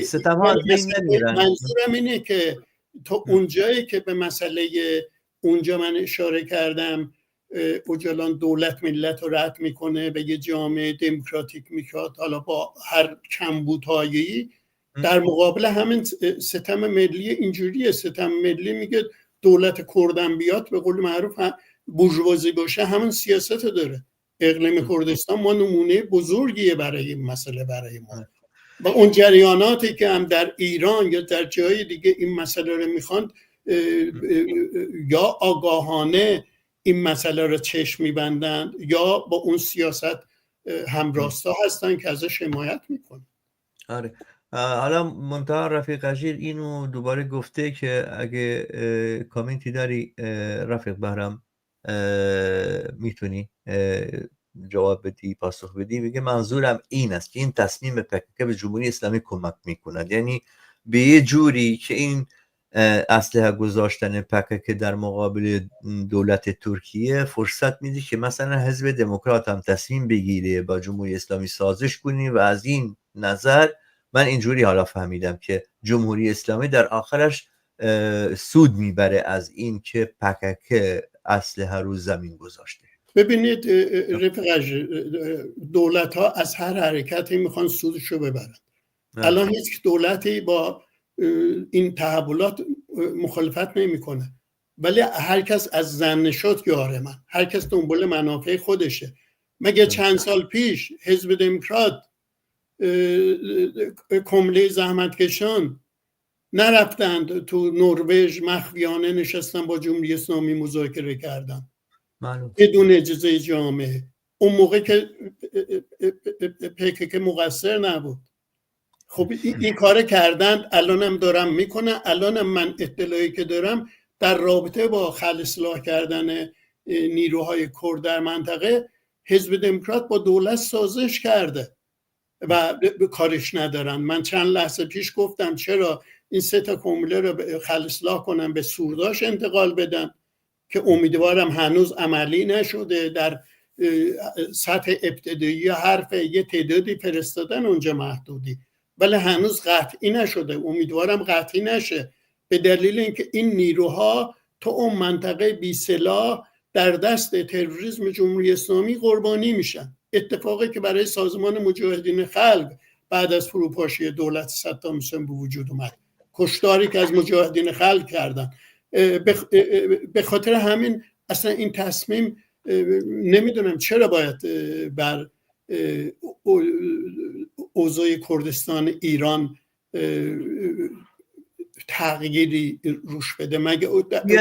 ستم‌ها از بین نمیرن. منظورم اینه که تو اونجایی که به مسئله اونجا من اشاره کردم، اوجلان دولت ملت رو رد میکنه به یه جامعه دموکراتیک میشد، حالا با هر کمبودهایی، در مقابل همین ستم ملی اینجوریه. ستم ملی میگه دولت کردن بیاد، به قول معروف بورژوازی باشه، همین سیاست داره. اقلیم کردستان ما نمونه بزرگیه برای این مسئله برای ما. و اون جریاناتی که هم در ایران یا در جای دیگه این مسئله رو میخوان یا آگاهانه این مسئله رو چشم میبندن یا با اون سیاست همراستا هستن که ازش حمایت میکنن. آره. حالا منتها رفیق اجیر اینو دوباره گفته که اگه کامنتی داری رفیق بهرام میتونی جواب بدی، پاسخ بدی. میگه منظورم این است که این تصمیم پکک به جمهوری اسلامی کمک میکند، یعنی به یه جوری که این اسلحه گذاشتن پکک در مقابل دولت ترکیه فرصت میده که مثلا حزب دموکرات هم تصمیم بگیره با جمهوری اسلامی سازش کنی. و از این نظر من اینجوری حالا فهمیدم که جمهوری اسلامی در آخرش سود میبره از این که پکک اسلحه رو زمین گذاشته. ببینید رفیق، دولت ها از هر حرکتی میخوان سودشو ببرن. الان هیچ دولتی با این تحولات مخالفت نمیکنه، ولی هر کس از زن نشد یاره من، هر کس دنبال منافع خودشه. مگه چند سال پیش حزب دموکرات کمله زحمتکشان نرفتند تو نروژ مخفیانه نشستن با جمهوری اسلامی مذاکره کردن بدون اجازه جامعه؟ اون موقع که PKK مقصر نبود. خب این کار کردن، الانم دارم میکنه. الانم من اطلاعی که دارم در رابطه با اصلاح کردن نیروهای کرد در منطقه، حزب دموکرات با دولت سازش کرده و به کارش ندارن. من چند لحظه پیش گفتم چرا این 3 تا کمله رو اصلاح کنن به سورداش انتقال بدن که امیدوارم هنوز عملی نشده. در سطح ابتدایی حرف یه تعدادی فرستادن اونجا محدودی، ولی هنوز قطعی نشده. امیدوارم قطعی نشه، به دلیل اینکه این نیروها تو اون منطقه بی سلاح در دست تروریسم جمهوری اسلامی قربانی میشن. اتفاقی که برای سازمان مجاهدین خلق بعد از فروپاشی دولت صدام حسین به وجود اومد، کشتاری که از مجاهدین خلق کردن. به خاطر همین اصلا این تصمیم نمیدونم چرا باید بر اوضاع کردستان ایران تغییری روش بده. مگه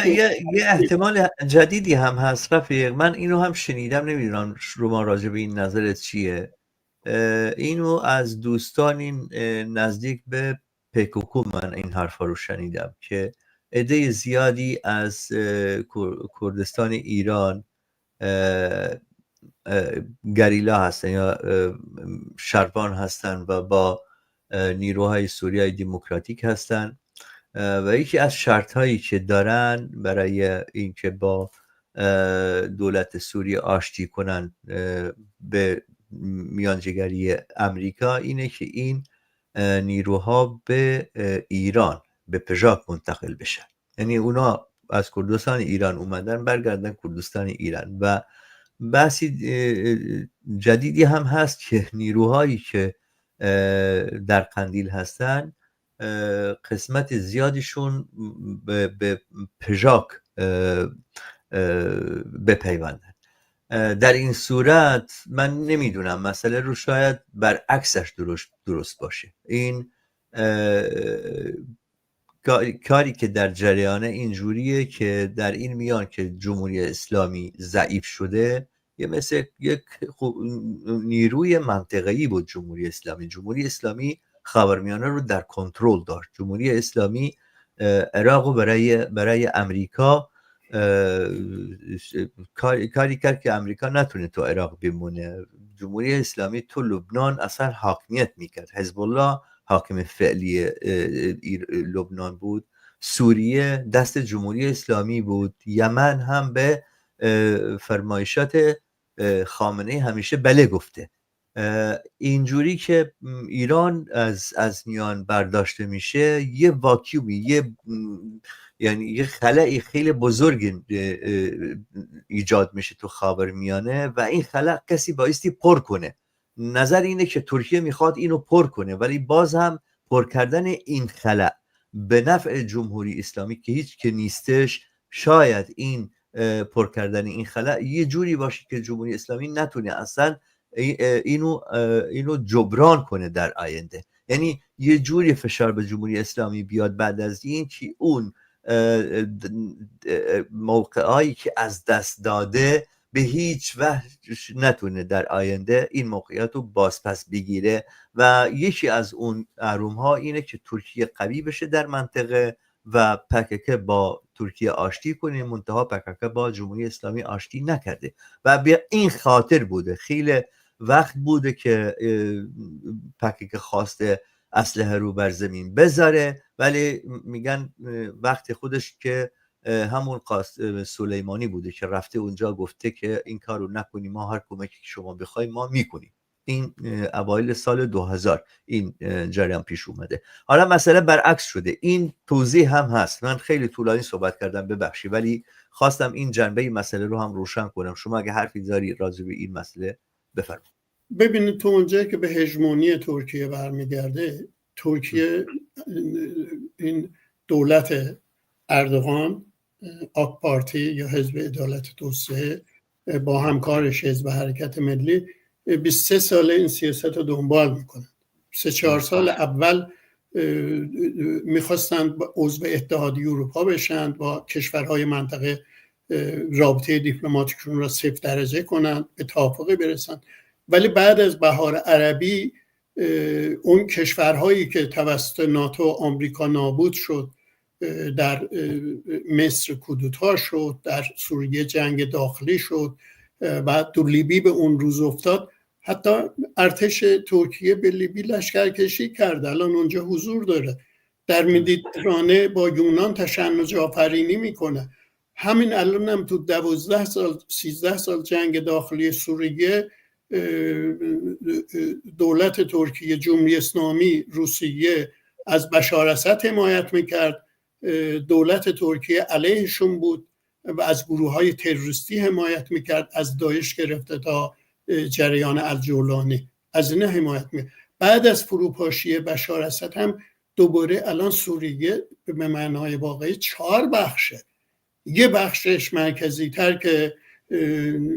یه احتمال جدیدی هم هست رفیق، من اینو هم شنیدم، نمیدونم شما راجع به این نظرت چیه. اینو از دوستان نزدیک به PKK من این حرفا رو شنیدم که عده زیادی از کردستان ایران گریلا هستن یا شربان هستن و با نیروهای سوریه دموکراتیک هستن و یکی از شرط هایی که دارن برای اینکه با دولت سوریه آشتی کنن به میانجیگری امریکا اینه که این نیروها به ایران، به پژاک منتقل بشن. یعنی اونا از کردستان ایران اومدن برگردن کردستان ایران. و بحثی جدیدی هم هست که نیروهایی که در قندیل هستن قسمت زیادیشون به پژاک بپیوندن. در این صورت من نمیدونم، مسئله رو شاید برعکسش درست باشه. این کاری که در جریانه اینجوریه که در این میان که جمهوری اسلامی ضعیف شده، یه مثل یک نیروی منطقه‌ای بود جمهوری اسلامی خاورمیانه رو در کنترل داشت. جمهوری اسلامی عراق برای امریکا کاری کرد که امریکا نتونه تو عراق بمونه. جمهوری اسلامی تو لبنان اصلا حاکمیت میکرد. حزب الله حاکم فعلی لبنان بود سوریه دست جمهوری اسلامی بود، یمن هم به فرمایشات خامنه‌ای همیشه بله گفته. اینجوری که ایران از میان برداشته میشه، یه واکیومی، یعنی یه خلأی خیلی بزرگ ایجاد میشه تو خاورمیانه و این خلأ کسی بایستی پر کنه. نظر اینه که ترکیه میخواد اینو پر کنه، ولی باز هم پر کردن این خلأ به نفع جمهوری اسلامی که هیچ که نیستش، شاید این پر کردن این خلأ یه جوری باشه که جمهوری اسلامی نتونه اصلا اینو جبران کنه در آینده. یعنی یه جوری فشار به جمهوری اسلامی بیاد بعد از این که اون موقعایی که از دست داده به هیچ وجه نتونه در آینده این موقعیت رو بازپس بگیره. و یکی از اون اروم‌ها اینه که ترکیه قوی بشه در منطقه و پکک با ترکیه آشتی کنه، منتها پکک با جمهوری اسلامی آشتی نکرده و به این خاطر بوده خیلی وقت بوده که پکک خواسته اسلحه رو بر زمین بذاره، ولی میگن وقت خودش که همون سلیمانی بوده که رفته اونجا گفته که این کار رو نکنیم، ما هر کمکی که شما بخوایم ما میکنیم. این اوایل سال 2000 این جریان پیش اومده. حالا مسئله برعکس شده. این توضیح هم هست، من خیلی طولانی صحبت کردم ببخشید، ولی خواستم این جنبه مسئله رو هم روشن کنم. شما اگه حرفی داری راجع به این مسئله بفرمایید. ببینید تو اونجایی که به هژمونی ترکیه برمیگرده، ترکیه این دولت اردوغان، آک پارتی یا حزب عدالت توسعه با همکارش حزب حرکت ملی 23 ساله این سیاست رو دنبال میکنن. 3-4 سال اول میخواستند عضو اتحادیه اروپا بشن، با کشورهای منطقه رابطه دیپلماتیکشون را 0 درجه کنن، به توافقی برسن. ولی بعد از بهار عربی اون کشورهایی که توسط ناتو و آمریکا نابود شد، در مصر کودتا شد، در سوریه جنگ داخلی شد و در لیبی به اون روز افتاد، حتی ارتش ترکیه به لیبی لشکرکشی کرد، الان اونجا حضور داره، در مدیترانه با یونان تشنج آفرینی میکنه. همین الان هم تو 12 سال 13 سال جنگ داخلی سوریه دولت ترکیه، جمهوری اسلامی، روسیه از بشار اسد حمایت میکرد، دولت ترکیه علیهشون بود و از گروه‌های تروریستی حمایت میکرد، از داعش گرفته تا جریان الجولانی از این حمایت میکرد. بعد از فروپاشی بشار اسد هم دوباره الان سوریه به معنای واقعی 4 بخشه. یه بخشش مرکزی تر که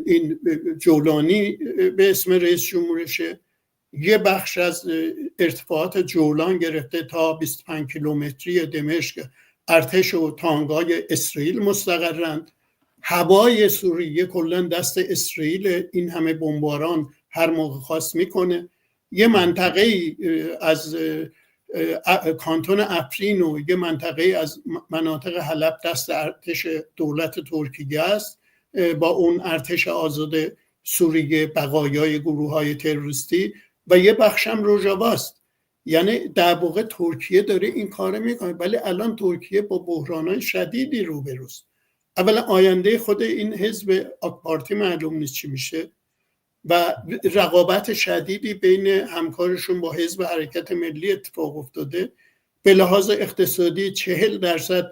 این جولانی به اسم رئیس جمهورشه، یه بخش از ارتفاعات جولان گرفته تا 25 کیلومتری دمشق ارتش و تانگای اسرائیل مستقرند. هوای سوریه کلا دست اسرائیل، این همه بمباران هر موقع خواست میکنه. یه منطقه از کانتون افرین و یه منطقه از مناطق حلب دست ارتش دولت ترکیه است، با اون ارتش آزاد سوریه، بقایای گروه‌های تروریستی، و یه بخشم روژاواست. یعنی در واقع ترکیه داره این کار میکنه، ولی الان ترکیه با بحران‌های شدیدی روبروست. اولا آینده خود این حزب آک پارتی معلوم نیست چی میشه و رقابت شدیدی بین همکارشون با حزب حرکت ملی اتفاق افتاده. به لحاظ اقتصادی 40%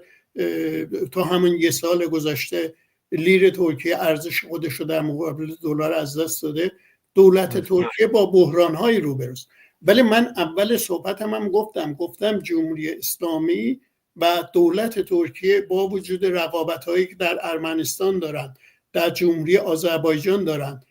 تا همون یه سال گذشته لیر ترکیه ارزش خودش رو در مقابل دلار از دست داده. دولت ترکیه با بحران‌های روبروست. ولی من اول صحبتم هم گفتم جمهوری اسلامی و دولت ترکیه با وجود رقابت‌هایی که در ارمنستان دارن، در جمهوری آذربایجان دارن،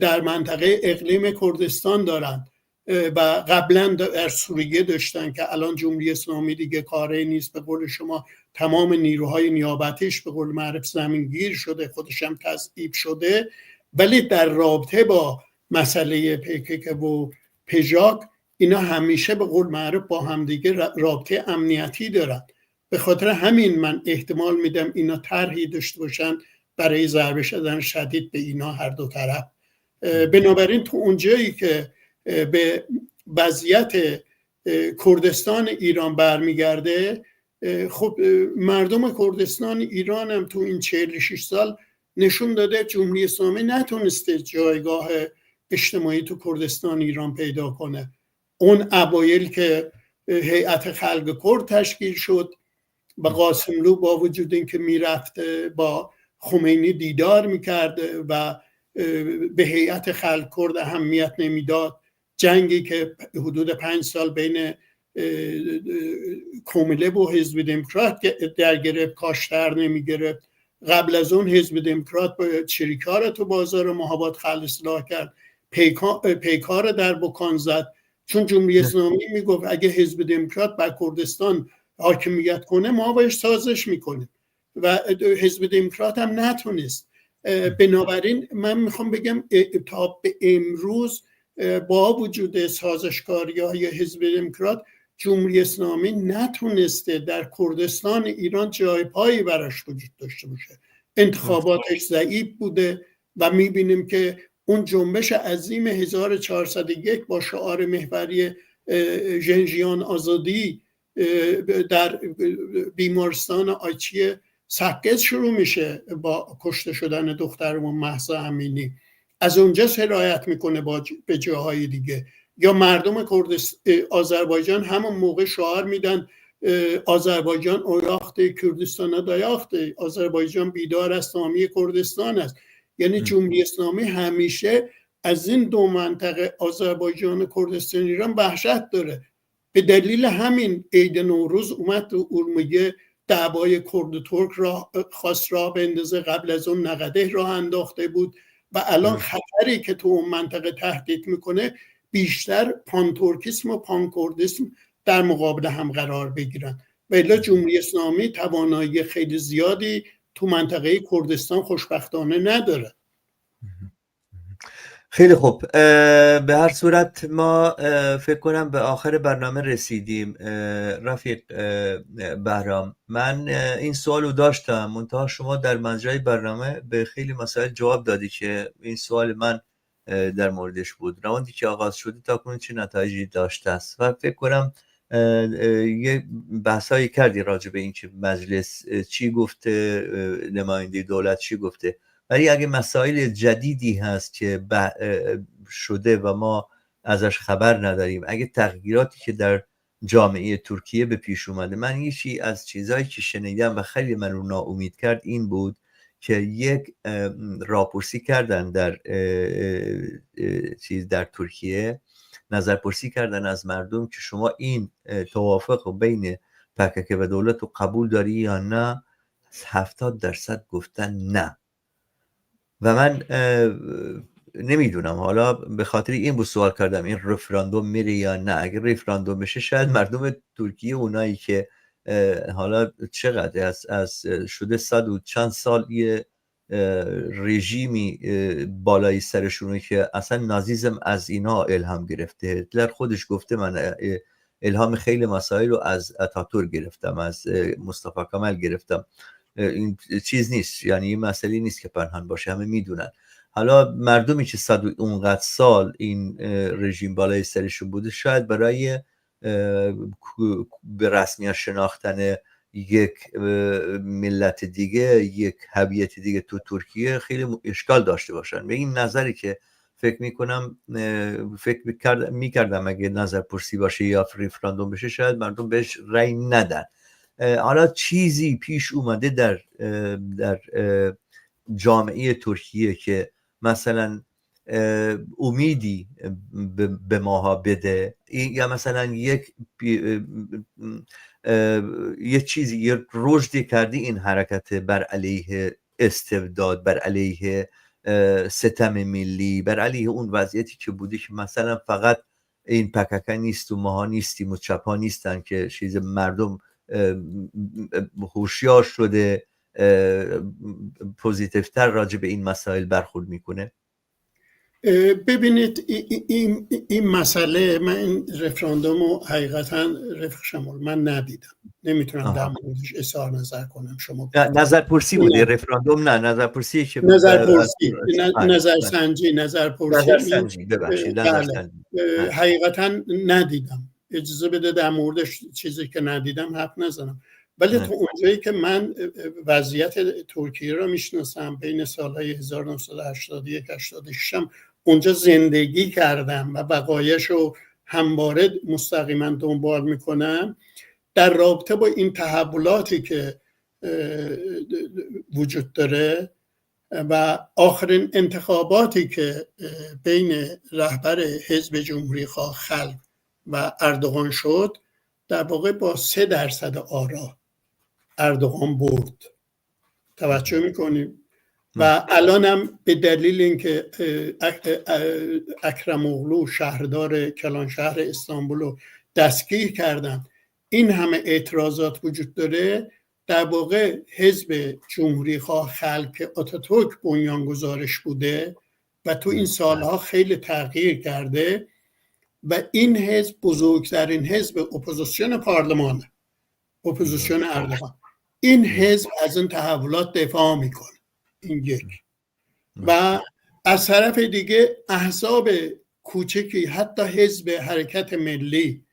در منطقه اقلیم کردستان دارن و قبلا در سوریه داشتن که الان جمهوری اسلامی دیگه کاری نیست، به قول شما تمام نیروهای نیابتیش به قول معروف زمینگیر شده، خودش هم تضعیف شده. ولی در رابطه با مسئله PKK و پژاک اینا همیشه به قول معروف با همدیگه رابطه امنیتی دارن. به خاطر همین من احتمال میدم اینا طرحی داشته باشن برای ضربه شدن شدید به اینا هر دو طرف. بنابراین تو اونجایی که به وضعیت کردستان ایران برمیگرده، خب مردم کردستان ایران هم تو این 46 سال نشون داده جمهوری اسلامی نتونسته جایگاه اجتماعی تو کردستان ایران پیدا کنه. اون اوایل که هیئت خلق کرد تشکیل شد و قاسملو با وجود اینکه میرفته با خمینی دیدار میکرده و به هیئت خلق کرد اهمیت نمیداد، جنگی که حدود 5 سال بین کومله و حزب دموکرات در گرفت کاشتر نمیگرفت. قبل از اون حزب دموکرات با چریکار تو بازار مهاباد خلق اصلاح کرد، پیکار در بکان زد، چون جمهوری اسلامی میگفت اگه حزب دموکرات بر کردستان حاکمیت کنه ما باش سازش میکنیم و حزب دموکرات هم نتونست. بنابراین من میخوام بگم تا به امروز با وجود سازشکاری‌های حزب دموکرات جمهوری اسلامی نتونسته در کردستان ایران جای پایی براش وجود داشته باشه. انتخاباتش ضعیف بوده و میبینیم که اون جنبش عظیم 1401 با شعار محوری ژنژیان آزادی در بیمارستان آیچی سقز شروع میشه با کشته شدن دخترمون مهسا امینی، از اونجا سرایت میکنه به جاهای دیگه. یا مردم آذربایجان همون موقع شعار میدن آذربایجان اویاخته کردستان دایاخته، آذربایجان بیدار است حامی کردستان است. یعنی جمهوری اسلامی همیشه از این دو منطقه آذربایجان و کردستان ایران وحشت داره. به دلیل همین عید نوروز اومد تو اورمیه دعوای کرد و ترک را خواست راه بندازه، قبل از اون نقده راه انداخته بود و الان خطری که تو اون منطقه تهدید میکنه بیشتر پان ترکیسم و پان کردیسم در مقابل هم قرار بگیرن. ولی جمهوری اسلامی توانایی خیلی زیادی تو منطقه کردستان خوشبختانه نداره. خیلی خوب، به هر صورت ما فکر کنم به آخر برنامه رسیدیم. رفیق بهرام، من این سوال رو داشتم، منتها شما در مجرای برنامه به خیلی مسائل جواب دادی که این سوال من در موردش بود. روندی که آغاز شده تا کنون چه نتایجی داشته است و فکر کنم یه بحثایی کردی راجع به این که مجلس چی گفته، نماینده دولت چی گفته، ولی اگه مسائل جدیدی هست که شده و ما ازش خبر نداریم، اگه تغییراتی که در جامعه ترکیه به پیش اومده، من یکی از چیزایی که شنیدم و خیلی من رو ناامید کرد این بود که یک راپرسی کردن در ترکیه، نظرپرسی کردن از مردم که شما این توافق بین پکک و دولت رو قبول داری یا نه. 70% گفتن نه. و من نمیدونم، حالا به خاطر این بود سوال کردم این رفراندوم میره یا نه. اگر رفراندوم بشه شاید مردم ترکیه، اونایی که حالا چقدر از شده 100 و چند سال یه رژیمی بالای سرشونه که اصلا نازیسم از اینا الهام گرفته. هتلر خودش گفته من الهام خیلی مسائل رو از اتاتورک گرفتم، از مصطفی کمال گرفتم. این چیز نیست، یعنی این مسئله نیست که پنهان باشه، همه میدونن. حالا مردمی که 100 اونقدر سال این رژیم بالای سرشون بوده، شاید برای به رسمیت شناختن یک ملت دیگه، یک هویت دیگه تو ترکیه خیلی اشکال داشته باشن. به این نظری که فکر میکردم اگه نظر پرسی باشه یا رفراندوم بشه شاید مردم بهش رأی ندن. حالا چیزی پیش اومده در جامعه ترکیه که مثلا امیدی به ماها بده، یا مثلا یک چیزی، یک رشدی کردی این حرکت بر علیه استبداد، بر علیه ستم ملی، بر علیه اون وضعیتی که بوده که مثلا فقط این پککه نیست و ماها نیستیم و چپا نیستن، که چیز مردم هوشیار شده پوزیتیوتر راجع به این مسائل برخورد میکنه. ببینید این مسئله، من این رفراندوم رو حقیقتا رفق شمال من ندیدم، نمیتونم در موردش اظهار نظر کنم. شما نظر پرسی بوده، رفراندوم نه، نظر پرسی که نظرسنجی ببخشید، حقیقتا ندیدم. اجازه بده در موردش چیزی که ندیدم حرف نزنم. ولی تو اونجایی که من وضعیت ترکیه رو میشناسم بین سالهای 1981 86 اونجا زندگی کردم و وقایعش رو همواره مستقیما دنبال میکنم، در رابطه با این تحولاتی که وجود داره و آخرین انتخاباتی که بین رهبر حزب جمهوری خواه خلق و اردوغان شد، در واقع با 3% آرا اردوغان برد. توجه میکنیم؟ و الانم به دلیل اینکه اکرم اغلو شهردار کلانشهر استانبول رو دستگیر کردن، این همه اعتراضات وجود داره. در واقع حزب جمهوری خواه خلق که آتاتورک بنیانگذارش بوده و تو این سالها خیلی تغییر کرده و این حزب بزرگترین حزب اپوزیسیون پارلمانه، اپوزیسیون اردوغان. این حزب از این تحولات دفاع میکنه، این یک. و از طرف دیگه احزاب کوچکی، حتی حزب حرکت ملی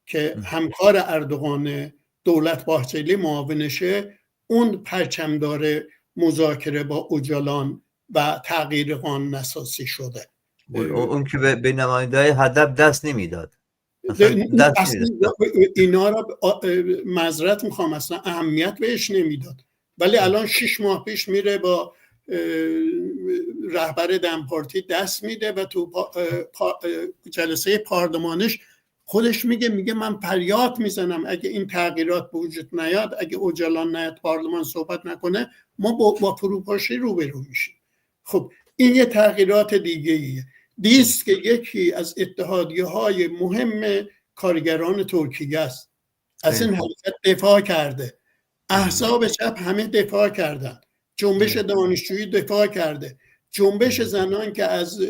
که همکار اردوغان، دولت باهچلی معاونشه، اون پرچمدار مذاکره با اوجالان و تغییر قانون اساسی شده. اون که به نماینده‌های هدف دست نمیداد. اینا را معذرت میخوام، اصلا اهمیت بهش نمیداد. ولی الان 6 ماه پیش میره با رهبر دم پارتی دست میده و تو جلسه پارلمانش خودش میگه من فریاد میزنم اگه این تغییرات به وجود نیاد، اگه اوجالان نیاد پارلمان صحبت نکنه، ما با فروپاشی روبرو میشیم. خب این یه تغییرات دیگه ایه. دیست که یکی از اتحادیه های مهم کارگران ترکیه است، از این حرکت دفاع کرده. احزاب چپ همه دفاع کردن، جنبش دانشجویی دفاع کرده، جنبش زنان که از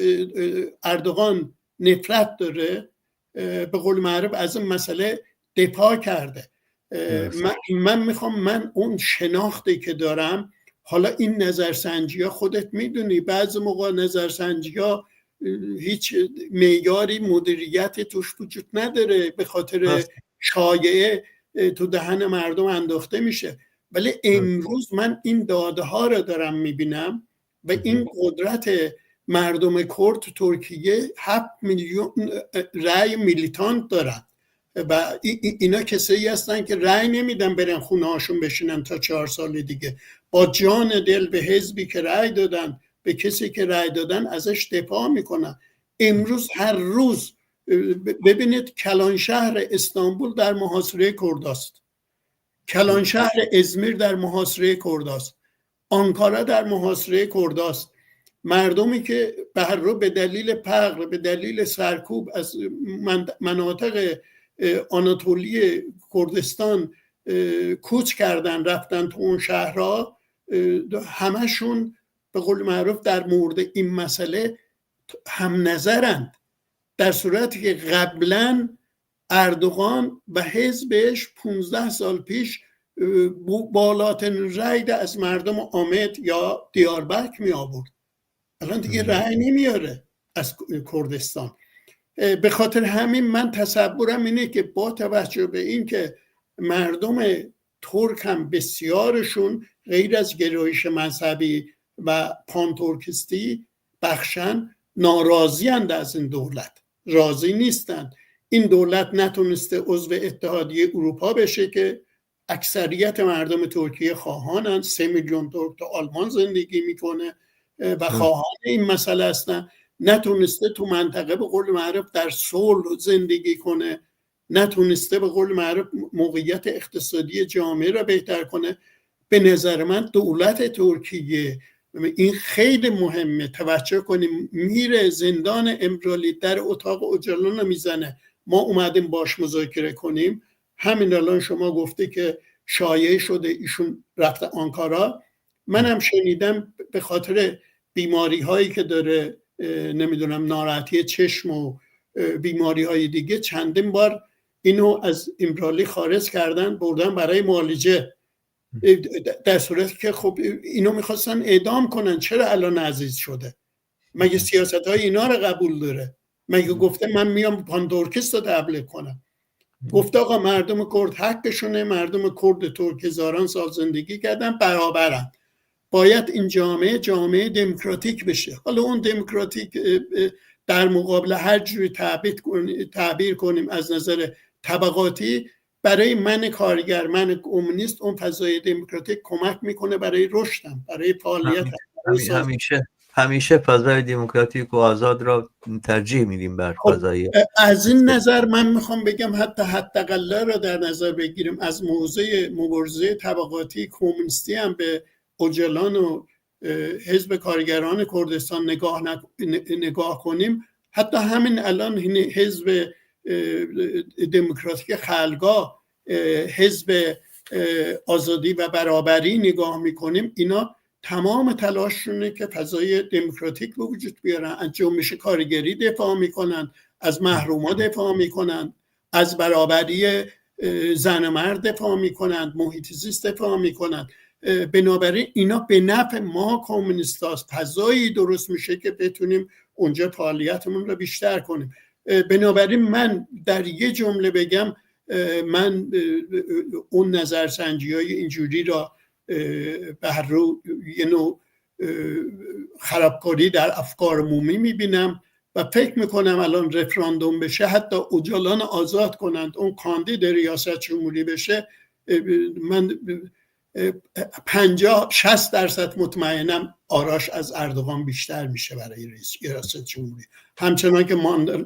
اردوغان نفرت داره به قول معروف از این مسئله دفاع کرده. من میخوام اون شناختی که دارم، حالا این نظرسنجی ها خودت میدونی بعضی موقع نظرسنجی ها هیچ معیاری مدیریت توش وجود نداره، به خاطر شایعه تو دهن مردم انداخته میشه. ولی امروز من این داده ها رو دارم میبینم و این قدرت مردم کرد ترکیه 7 میلیون رأی میلیتانت دارن و اینا کسایی هستن که رأی نمیدن برن خونه هاشون بشینن تا 4 سال دیگه. با جان دل به حزبی که رأی دادن، به کسی که رأی دادن ازش دفاع میکنن. امروز هر روز ببینید کلانشهر استانبول در محاصره کرداست، کلانشهر ازمیر در محاصره کرداست، آنکارا در محاصره کرداست. مردمی که به دلیل فقر، به دلیل سرکوب از مناطق آناتولی کردستان کوچ کردن رفتن تو اون شهرها، همشون به قول معروف در مورد این مسئله هم نظرند، در صورتی که قبلا اردوغان و حزبش 15 سال پیش بالاترین رأی از مردم آمد یا دیاربکر می آورد. الان دیگه رأی نمیاره از کردستان. به خاطر همین من تصورم اینه که با توجه به این که مردم ترک هم بسیارشون غیر از گرایش مذهبی و پانتورکisتی بخشن، ناراضی‌اند از این دولت، راضی نیستند. این دولت نتونسته عضو اتحادیه اروپا بشه که اکثریت مردم ترکیه خواهانند. 3 میلیون ترک تو آلمان زندگی میکنه و خواهان این مسئله هستن. نتونسته تو منطقه به قول معروف در صلح زندگی کنه، نتونسته به قول معروف موقعیت اقتصادی جامعه را بهتر کنه. به نظر من دولت ترکیه، این خیلی مهمه توجه کنیم، میره زندان امرالی در اتاق اوجالان رو میزنه. ما اومدیم باش مذاکره کنیم. همین الان شما گفته که شایعه شده ایشون رفته آنکارا. منم شنیدم به خاطر بیماری هایی که داره، نمیدونم ناراحتی چشم و بیماری های دیگه، چندین بار اینو از امرالی خارج کردن بردن برای معالجه، در صورتی که خب اینو میخواستن اعدام کنن. چرا الان عزیز شده؟ مگه سیاست های اینا رو قبول داره؟ مگه گفته من میام پاندورکست رو تبلیغ کنم؟ گفت آقا مردم کرد حقشونه، مردم کرد ترک هزاران سال زندگی کردن، برابرن، باید این جامعه دموکراتیک بشه. حالا اون دموکراتیک در مقابل هر جوری تعبیر کنیم از نظر طبقاتی، برای من کارگر، من کمونیست، اون فضای دموکراتیک کمک میکنه برای رشدم، برای فعالیت. همیشه فضای دموکراتیک و آزاد را ترجیح میدیم بر فضای. از این نظر من میخوام بگم حداقل را در نظر بگیریم، از موضع مبارزه طبقاتی کمونیستی هم به اوجلان و حزب کارگران کردستان نگاه کنیم، حتی همین الان حزب دموکراتیک خلقا، حزب آزادی و برابری نگاه میکنیم، اینا تمام تلاششونه که فضای دموکراتیک به وجود بیارن، از جنبش کارگری دفاع میکنن، از محروما دفاع میکنن، از برابری زن و مرد دفاع میکنن، محیط زیست دفاع میکنن. بنابراین اینا به نفع ما کمونیستاست، فضایی درست میشه که بتونیم اونجا فعالیتمون رو بیشتر کنیم. بنابراین من در یه جمله بگم، من اون نظرسنجی‌های اینجوری را به هر رو یه نوع خرابکاری در افکار عمومی میبینم و فکر میکنم الان رفراندوم بشه، حتی اوجلان آزاد کنند، اون کاندید ریاست جمهوری بشه، من 50-60% مطمئنم آراش از اردوغان بیشتر میشه برای ریاست جمهوری، همچنان که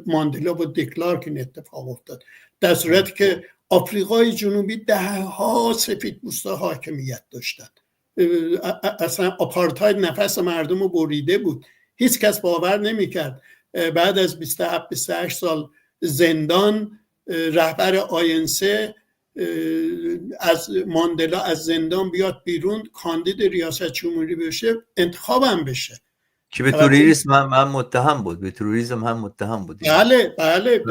ماندلا با دکلارک این اتفاق افتاد، در صورتی که آفریقای جنوبی دهها سفیدپوستا حاکمیت داشتن، اصلا آپارتاید نفس مردم رو بریده بود، هیچ کس باور نمیکرد بعد از 27-28 سال زندان رهبر آینسه از ماندلا از زندان بیاد بیرون، کاندید ریاست جمهوری بشه، انتخابم بشه که به تروریسم هم متهم بود، به تروریسم هم متهم بود. بله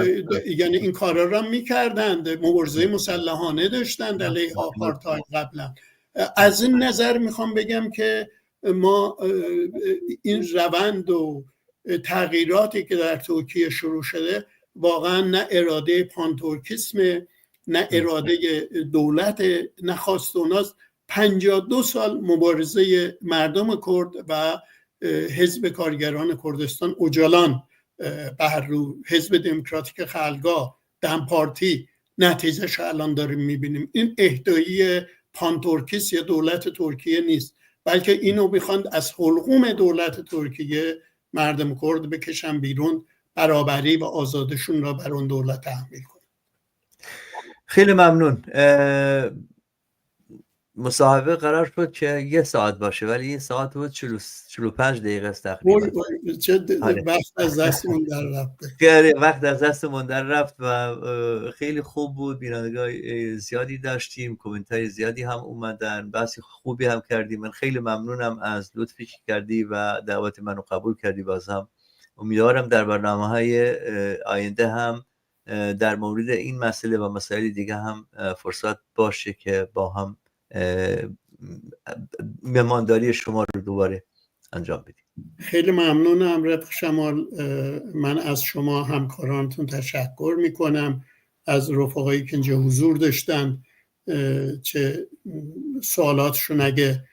یعنی این کارا را میکردند، مبارزه مسلحانه داشتند علیه آپارتاید قبلا. از این نظر میخوام بگم که ما این روند و تغییراتی که در ترکیه شروع شده واقعا نه اراده پانتورکیسم، نه اراده دولت، نه خواست اوناست. 52 سال مبارزه مردم کرد و حزب کارگران کردستان، اوجلان، بهرو، حزب دموکراتیک خلقا، دم پارتی، نتیجهش الان داریم میبینیم. این اهدایی پانتورکیس یا دولت ترکیه نیست، بلکه اینو میخواند از حلقوم دولت ترکیه مردم کرد بکشن بیرون، برابری و آزادشون را بر اون دولت تحمیل کنن. خیلی ممنون. مصاحبه قرار شد که 1 ساعت باشه، ولی این ساعت بود 45 دقیقه است تقریبا. چه وقت از دستمون در رفت. وقت از دستمون در رفت و خیلی خوب بود. بینندگان زیادی داشتیم، کامنت‌های زیادی هم اومدن، بحث خوبی هم کردیم. من خیلی ممنونم از لطفی که کردی و دعوت منو قبول کردی. بازم امیدوارم در برنامه‌های آینده هم در مورد این مسئله و مسائل دیگه هم فرصت باشه که با هم مهمانداری شما رو دوباره انجام بدیم. خیلی ممنونم رفیق شمال. من از شما همکارانتون تشکر میکنم، از رفقایی که اینجا حضور داشتن، چه سوالاتشون اگه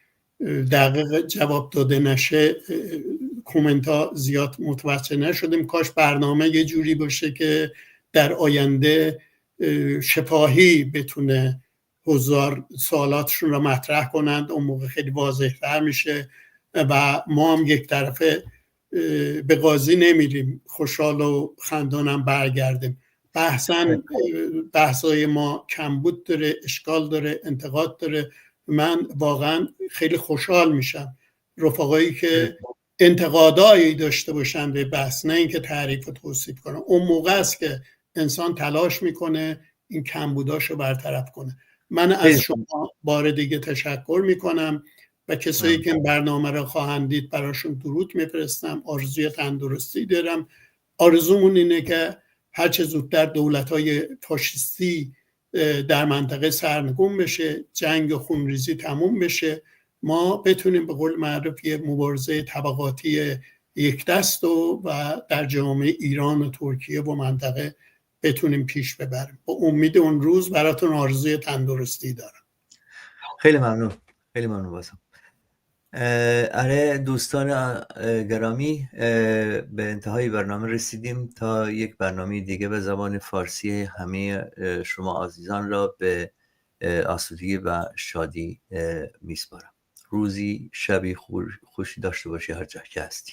دقیق جواب داده نشه، کومنت ها زیاد متوجه نشدیم. کاش برنامه یه جوری باشه که در آینده شفاهی بتونه حضار سوالاتشون رو مطرح کنند، اون موقع خیلی واضح تر میشه و ما هم یک طرفه به قاضی نمیریم، خوشحال و خندانم برگردیم. بحثای ما کمبود داره، اشکال داره، انتقاد داره. من واقعا خیلی خوشحال میشم رفقایی که انتقادایی داشته باشن به بحث، نه اینکه تعریف و توصیف کنن. اون موقع است که انسان تلاش میکنه این کمبوداشو برطرف کنه. من از شما بار دیگه تشکر میکنم و کسایی که این برنامه را خواهند دید براشون درود میفرستم. آرزوی تندرستی دارم. آرزومون اینه که هرچه زودتر دولت‌های فاشیستی در منطقه سرنگون بشه، جنگ و خونریزی تموم بشه، ما بتونیم به قول معروف یه مبارزه طبقاتی یک دست و در جامعه ایران و ترکیه و منطقه بتونیم پیش ببریم. با امید اون روز براتون آرزوی تندرستی دارم. خیلی ممنون، خیلی ممنون بازم. دوستان گرامی، به انتهای برنامه رسیدیم. تا یک برنامه دیگه به زبان فارسی همه شما عزیزان را به آسودگی و شادی میسپارم. روزی شبی خوشی داشته باشی هر جا که هستی.